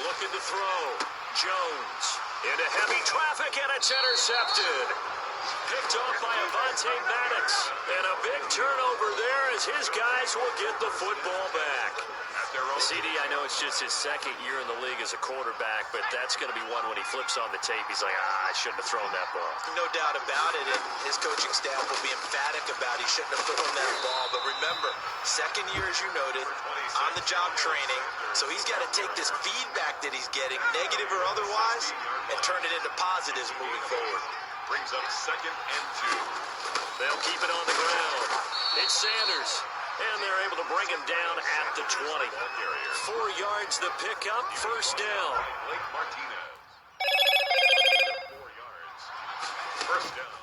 A: Looking to throw. Jones into heavy traffic, and it's intercepted. Picked off by Avonte Maddox. And a big turnover there as his guys will get the football back. CD, I know it's just his second year in the league as a quarterback, but that's going to be one when he flips on the tape. He's like, I shouldn't have thrown that ball.
C: No doubt about it, and his coaching staff will be emphatic about he shouldn't have thrown that ball. But remember, second year, as you noted, on-the-job training, so he's got to take this feedback that he's getting, negative or otherwise, and turn it into positives moving forward.
B: Brings up second and 2.
A: They'll keep it on the ground. It's Sanders. And they're able to bring him down at the 20. 4 yards the pickup, first down.
B: Blake Martinez. 4 yards. First down.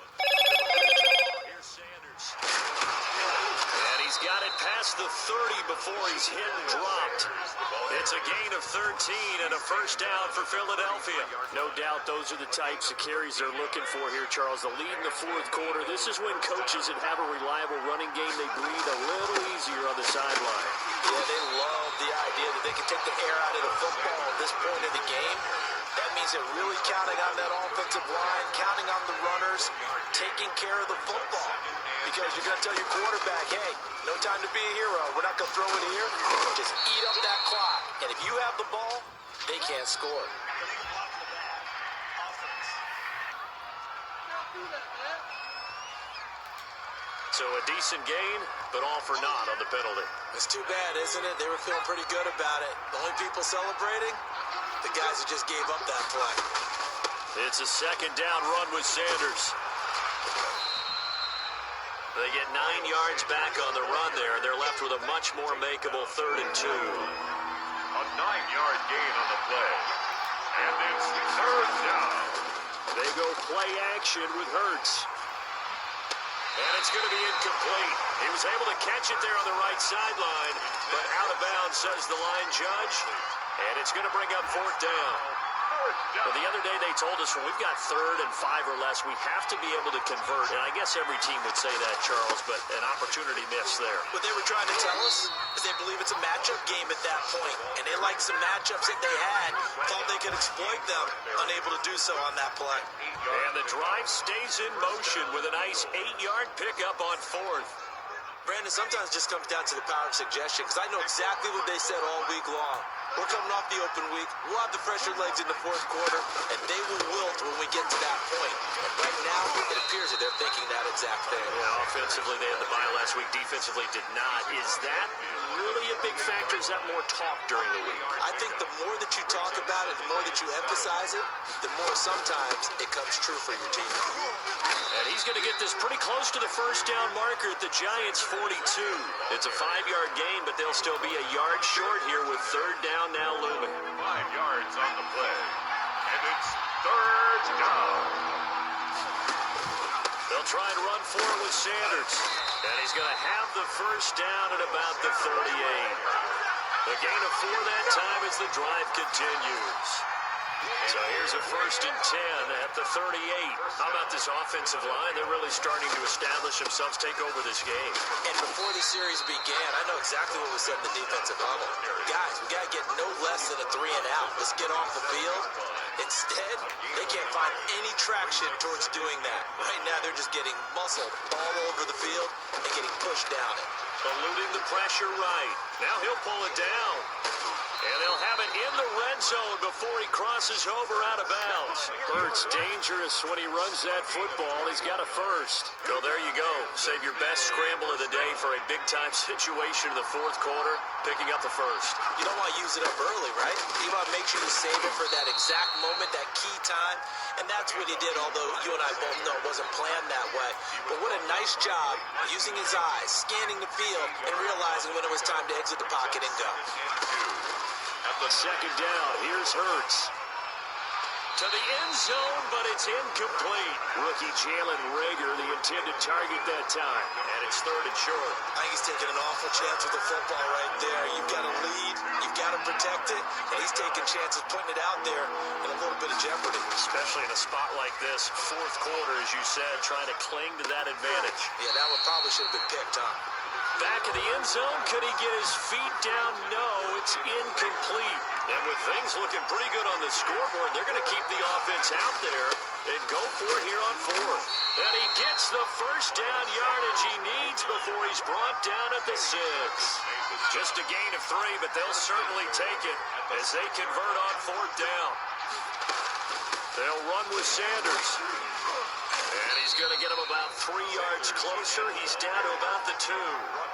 A: Here's Sanders. And he's got it past the 30 before he's hit and dropped. It's a gain of 13 and a first down for Philadelphia. No doubt those are the types of carries they're looking for here, Charles. The lead in the fourth quarter. This is when coaches that have a reliable running game, they breathe a little easier on the sideline.
C: Yeah, they love the idea that they can take the air out of the football at this point in the game. That means they're really counting on that offensive line, counting on the runners, taking care of the football. Because you're going to tell your quarterback, hey, no time to be a hero. We're not going to throw it here. Just eat up that clock. And if you have the ball, they can't score.
A: So a decent gain, but all for naught on the penalty.
C: It's too bad, isn't it? They were feeling pretty good about it. The only people celebrating, the guys who just gave up that play.
A: It's a second down run with Sanders. They get 9 yards back on the run there, and they're left with a much more makeable 3rd and 2.
B: A 9-yard gain on the play. And it's third down.
A: They go play action with Hurts. And it's going to be incomplete. He was able to catch it there on the right sideline, but out of bounds, says the line judge. And it's going to bring up 4th down. Well, the other day they told us when we've got 3rd and 5 or less, we have to be able to convert. And I guess every team would say that, Charles, but an opportunity missed there.
C: What they were trying to tell us is they believe it's a matchup game at that point. And they liked some matchups that they had, thought they could exploit them, unable to do so on that play.
A: And the drive stays in motion with a nice 8-yard pickup on 4th.
C: Brandon, sometimes it just comes down to the power of suggestion, because I know exactly what they said all week long. We're coming off the open week. We'll have the fresher legs in the fourth quarter, and they will wilt when we get to that point. And right now, it appears that they're thinking that exact thing.
A: Yeah, offensively, they had the bye last week. Defensively, did not. Is that really a big factor? Is that more talk during the week?
C: I think the more that you talk about it, the more that you emphasize it, the more sometimes it comes true for your team.
A: And he's going to get this pretty close to the first down marker at the Giants' 42. It's a 5-yard gain, but they'll still be a yard short here with 3rd down now looming.
B: 5 yards on the play. And it's third down.
A: They'll try and run for it with Sanders. And he's going to have the first down at about the 38. The gain of 4 that time as the drive continues. So here's a 1st and 10 at the 38. How about this offensive line? They're really starting to establish themselves, take over this game.
C: And before the series began, I know exactly what was said in the defensive huddle. Guys, we got to get no less than a 3 and out. Let's get off the field. Instead, they can't find any traction towards doing that. Right now, they're just getting muscled all over the field and getting pushed down it.
A: Eluding the pressure right. Now he'll pull it down. And they'll have it in the red zone before he crosses over out of bounds. Hurts dangerous when he runs that football. He's got a first. Well, there you go. Save your best scramble of the day for a big-time situation in the fourth quarter, picking up the first.
C: You don't want to use it up early, right? You want to make sure you save it for that exact moment, that key time. And that's what he did, although you and I both know it wasn't planned that way. But what a nice job using his eyes, scanning the field, and realizing when it was time to exit the pocket and go.
B: At the
A: second down. Here's Hurts. To the end zone, but it's incomplete. Rookie Jalen Reagor, the intended target that time. And it's third and short.
C: I think he's taking an awful chance with the football right there. You've got to lead, you've got to protect it, and he's taking chances putting it out there in a little bit of jeopardy.
A: Especially in a spot like this, fourth quarter, as you said, trying to cling to that advantage.
C: Yeah, that one probably should have been picked, huh?
A: Back in the end zone, could he get his feet down? No, it's incomplete. And with things looking pretty good on the scoreboard, they're going to keep the offense out there and go for it here on fourth. And he gets the first down yardage he needs before he's brought down at the 6. Just a gain of 3, but they'll certainly take it as they convert on fourth down. They'll run with Sanders. And he's going to get him about 3 yards closer. He's down to about the 2.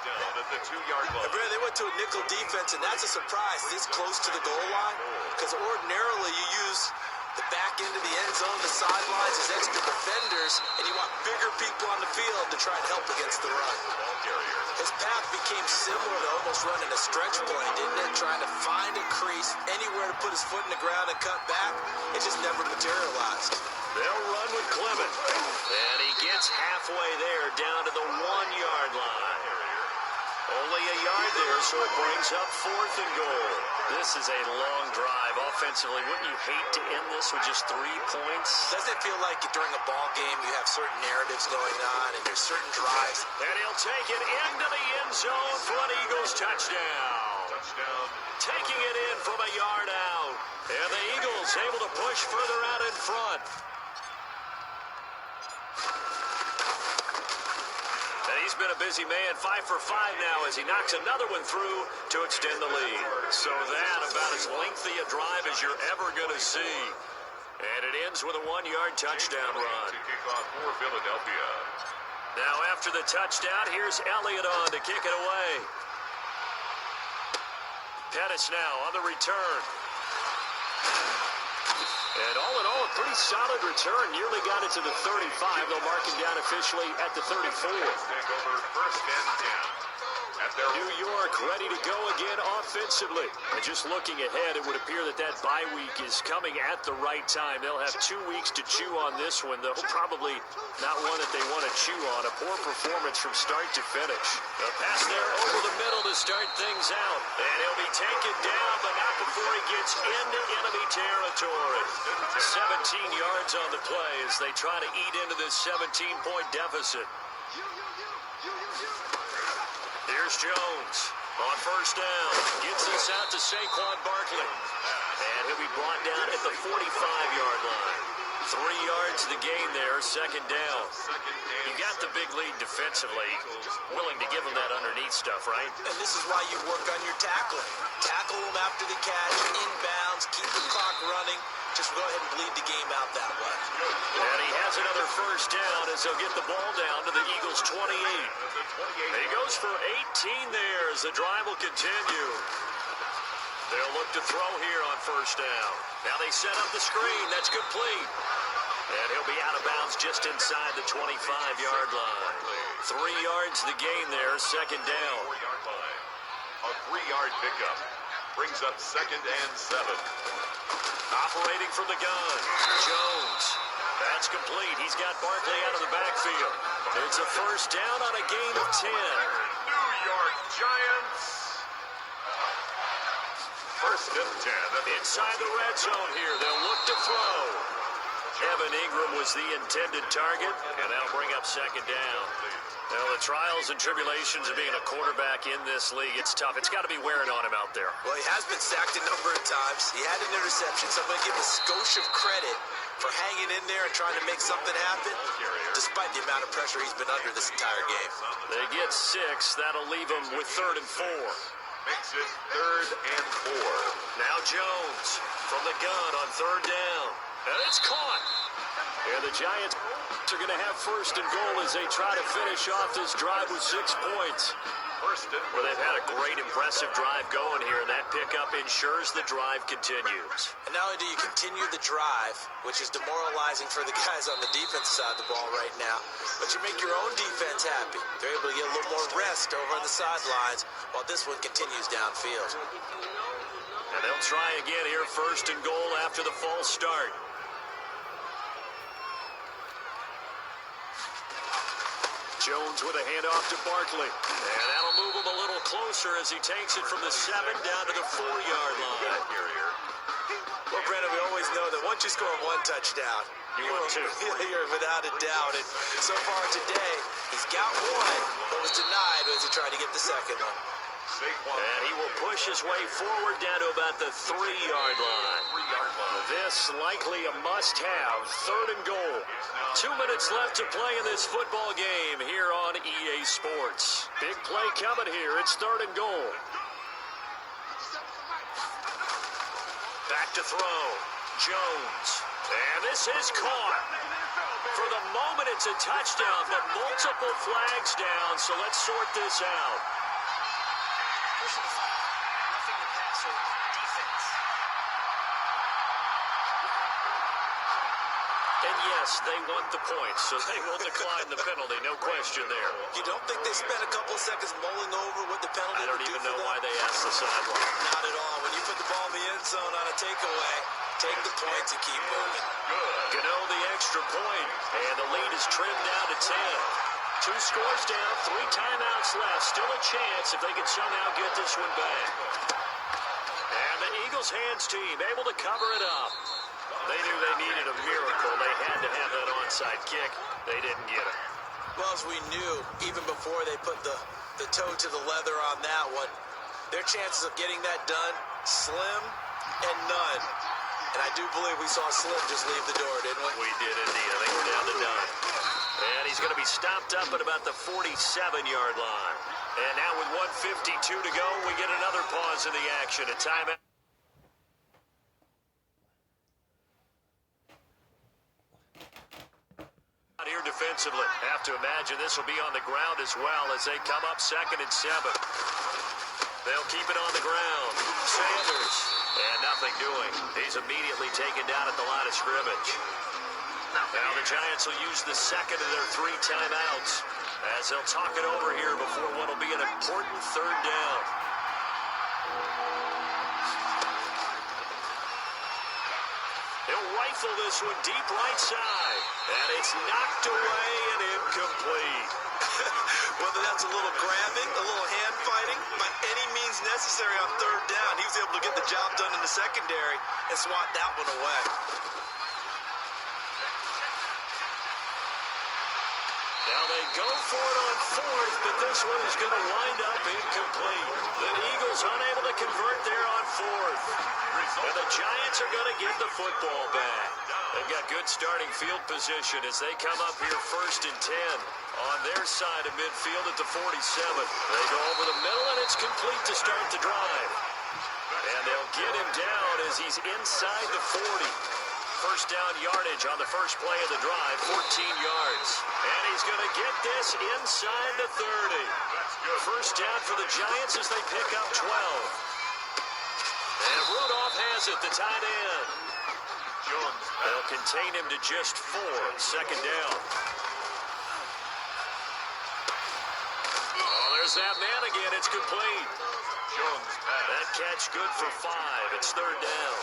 B: down at the 2-yard line.
C: Brad, they went to a nickel defense, and that's a surprise this close to the goal line, because ordinarily you use the back end of the end zone, the sidelines as extra defenders, and you want bigger people on the field to try and help against the run. His path became similar to almost running a stretch play, didn't it? Trying to find a crease, anywhere to put his foot in the ground and cut back. It just never materialized.
A: They'll run with Clement. And he gets halfway there, down to the 1-yard line. Only a yard there, so it brings up fourth and goal. This is a long drive. Offensively, wouldn't you hate to end this with just 3 points?
C: Doesn't it feel like during a ball game you have certain narratives going on and there's certain drives?
A: And he'll take it into the end zone for an Eagles touchdown. Taking it in from a yard out. And the Eagles able to push further out in front. And he's been a busy man, 5 for 5 now as he knocks another one through to extend the lead. So that about as lengthy a drive as you're ever going to see. And it ends with a 1-yard touchdown run.
B: To kick off for Philadelphia.
A: Now after the touchdown, here's Elliott on to kick it away. Pettis now on the return. And all in all, a pretty solid return. Nearly got it to the 35. They'll mark him down officially at the 34.
B: Take over first and 10.
A: New York ready to go again offensively. And just looking ahead, it would appear that that bye week is coming at the right time. They'll have 2 weeks to chew on this one, though probably not one that they want to chew on. A poor performance from start to finish. A pass there over the middle to start things out. And he'll be taken down, but not before he gets into enemy territory. 17 yards on the play as they try to eat into this 17-point deficit. Here's Jones on first down. Gets this out to Saquon Barkley. And he'll be brought down at the 45-yard line. 3 yards to the gain there, second down. You got the big lead defensively. Willing to give him that underneath stuff, right?
C: And this is why you work on your tackling. Tackle them after the catch, inbounds, keep the clock running. Just go ahead and bleed the game out that way.
A: And he has another first down as they'll get the ball down to the Eagles' 28. And he goes for 18 there as the drive will continue. They'll look to throw here on first down. Now they set up the screen. That's complete. And he'll be out of bounds just inside the 25-yard line. 3 yards the gain there, second down.
B: 4-yard line. A 3-yard pickup brings up second and 7.
A: Operating from the gun, Jones. That's complete. He's got Barkley out of the backfield. It's a first down on a gain of 10.
B: New York Giants. First and 10.
A: Inside the red zone here. They'll look to throw. Evan Ingram was the intended target, and that'll bring up second down. Now, the trials and tribulations of being a quarterback in this league, it's tough. It's got to be wearing on him out there.
C: Well, he has been sacked a number of times. He had an interception, so I'm going to give a skosh of credit for hanging in there and trying to make something happen, despite the amount of pressure he's been under this entire game.
A: They get 6. That'll leave him with 3rd and 4.
B: Makes it 3rd and 4.
A: Now Jones from the gun on 3rd down. And it's caught. And the Giants are going to have first and goal as they try to finish off this drive with 6 points. Well, they've had a great, impressive drive going here, and that pickup ensures the drive continues.
C: And not only do you continue the drive, which is demoralizing for the guys on the defense side of the ball right now, but you make your own defense happy. They're able to get a little more rest over on the sidelines while this one continues downfield.
A: And they'll try again here, first and goal after the false start. Jones with a handoff to Barkley. And that'll move him a little closer as he takes it from the 7 down to the 4-yard line.
C: Well, Brandon, we always know that once you score one touchdown, you're without a doubt. And so far today, he's got one, but was denied as he tried to get the second one.
A: And he will push his way forward down to about the 3-yard line. This likely a must-have, third and goal. 2 minutes left to play in this football game here on EA Sports. Big play coming here. It's third and goal. Back to throw. Jones. And this is caught. For the moment, it's a touchdown, but multiple flags down, so let's sort this out.
D: Personal foul. Roughing the passer. Defense.
A: And yes, they want the points, so they will decline the penalty, no question there.
C: You don't think they spent a couple of seconds mulling over what the penalty
A: I don't
C: would do
A: even
C: for
A: know
C: them?
A: why they asked the sideline.
C: Not at all. When you put the ball in the end zone on a takeaway, take the points and keep moving.
A: Gano the extra point, and the lead is trimmed down to 10. 2 scores down, 3 timeouts left. Still a chance if they can somehow get this one back. And the Eagles hands team able to cover it up. They knew they needed a miracle. They had to have that onside kick. They didn't get it.
C: Well, as we knew, even before they put the toe to the leather on that one, their chances of getting that done, slim and none. And I do believe we saw Slim just leave the door, didn't we?
A: We did indeed. I think we're down to 9. And he's going to be stopped up at about the 47-yard line. And now with 1:52 to go, we get another pause in the action. A timeout. Here defensively. Have to imagine this will be on the ground as well as they come up 2nd and 7. They'll keep it on the ground. Sanders. And nothing doing. He's immediately taken down at the line of scrimmage. Now the Giants will use the second of their 3 timeouts as they'll talk it over here before what will be an important 3rd down. He'll rifle this one deep right side. And it's knocked away and incomplete.
C: Whether that's a little grabbing, a little hand fighting, by any means necessary on 3rd down, he was able to get the job done in the secondary and swat that one away.
A: Now they go for it on 4th, but this one is going to wind up incomplete. The Eagles unable to convert there on 4th. And the Giants are going to get the football back. They've got good starting field position as they come up here 1st and 10 on their side of midfield at the 47. They go over the middle, and it's complete to start the drive. And they'll get him down as he's inside the 40. First down yardage on the first play of the drive, 14 yards. And he's going to get this inside the 30. First down for the Giants as they pick up 12. And Rudolph has it, the tight end. They'll contain him to just 4, 2nd down. Oh, there's that man again. It's complete. That catch good for 5. It's 3rd down.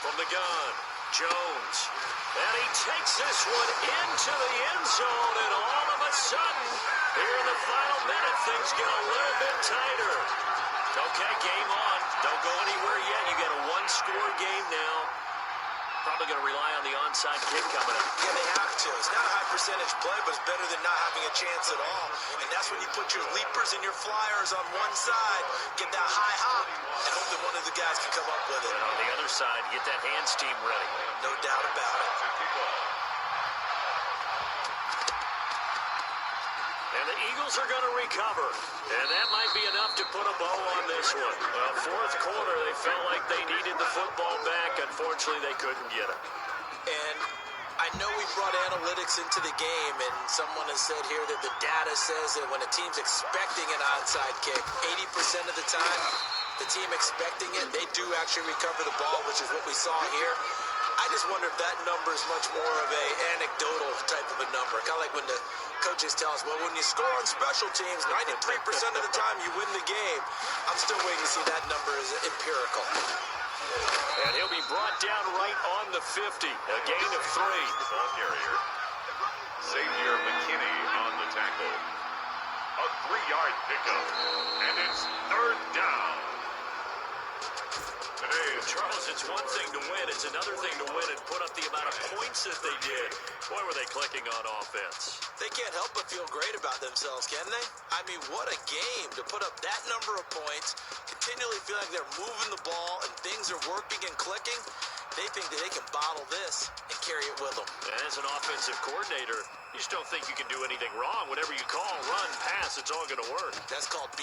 A: From the gun, Jones. And he takes this one into the end zone, and all of a sudden, here in the final minute, things get a little bit tighter. Okay, game on. Don't go anywhere yet. You got a 1-score game now. Probably going to rely on the onside kick coming up.
C: Yeah, they have to. It's not a high percentage play, but it's better than not having a chance at all. And that's when you put your leapers and your flyers on one side, get that high hop, and hope that one of the guys can come up with it.
A: And on the other side, get that hands team ready.
C: No doubt about it.
A: And the Eagles are going to recover. And that might be enough to put a bow on this one. Well, 4th quarter, they felt like they needed the football back. Unfortunately, they couldn't get it.
C: And I know we brought analytics into the game, and someone has said here that the data says that when a team's expecting an onside kick, 80% of the time, the team expecting it, they do actually recover the ball, which is what we saw here. I just wonder if that number is much more of a anecdotal type of a number. Kind of like when the Coaches tell us, well, when you score on special teams, 93% of the time you win the game. I'm still waiting to see that number is empirical.
A: And he'll be brought down right on the 50. A gain of 3.
B: Ball carrier. Xavier McKinney on the tackle. A 3-yard pickup. And it's third down. Today,
A: Charles, it's one thing to win. It's another thing to win and put up the amount of points that they did. Boy, were they clicking on offense.
C: They can't help but feel great about themselves, can they? I mean, what a game to put up that number of points, continually feel like they're moving the ball and things are working and clicking. They think that they can bottle this and carry it with them.
A: As an offensive coordinator, you just don't think you can do anything wrong. Whatever you call, run, pass, it's all going to work.
C: That's called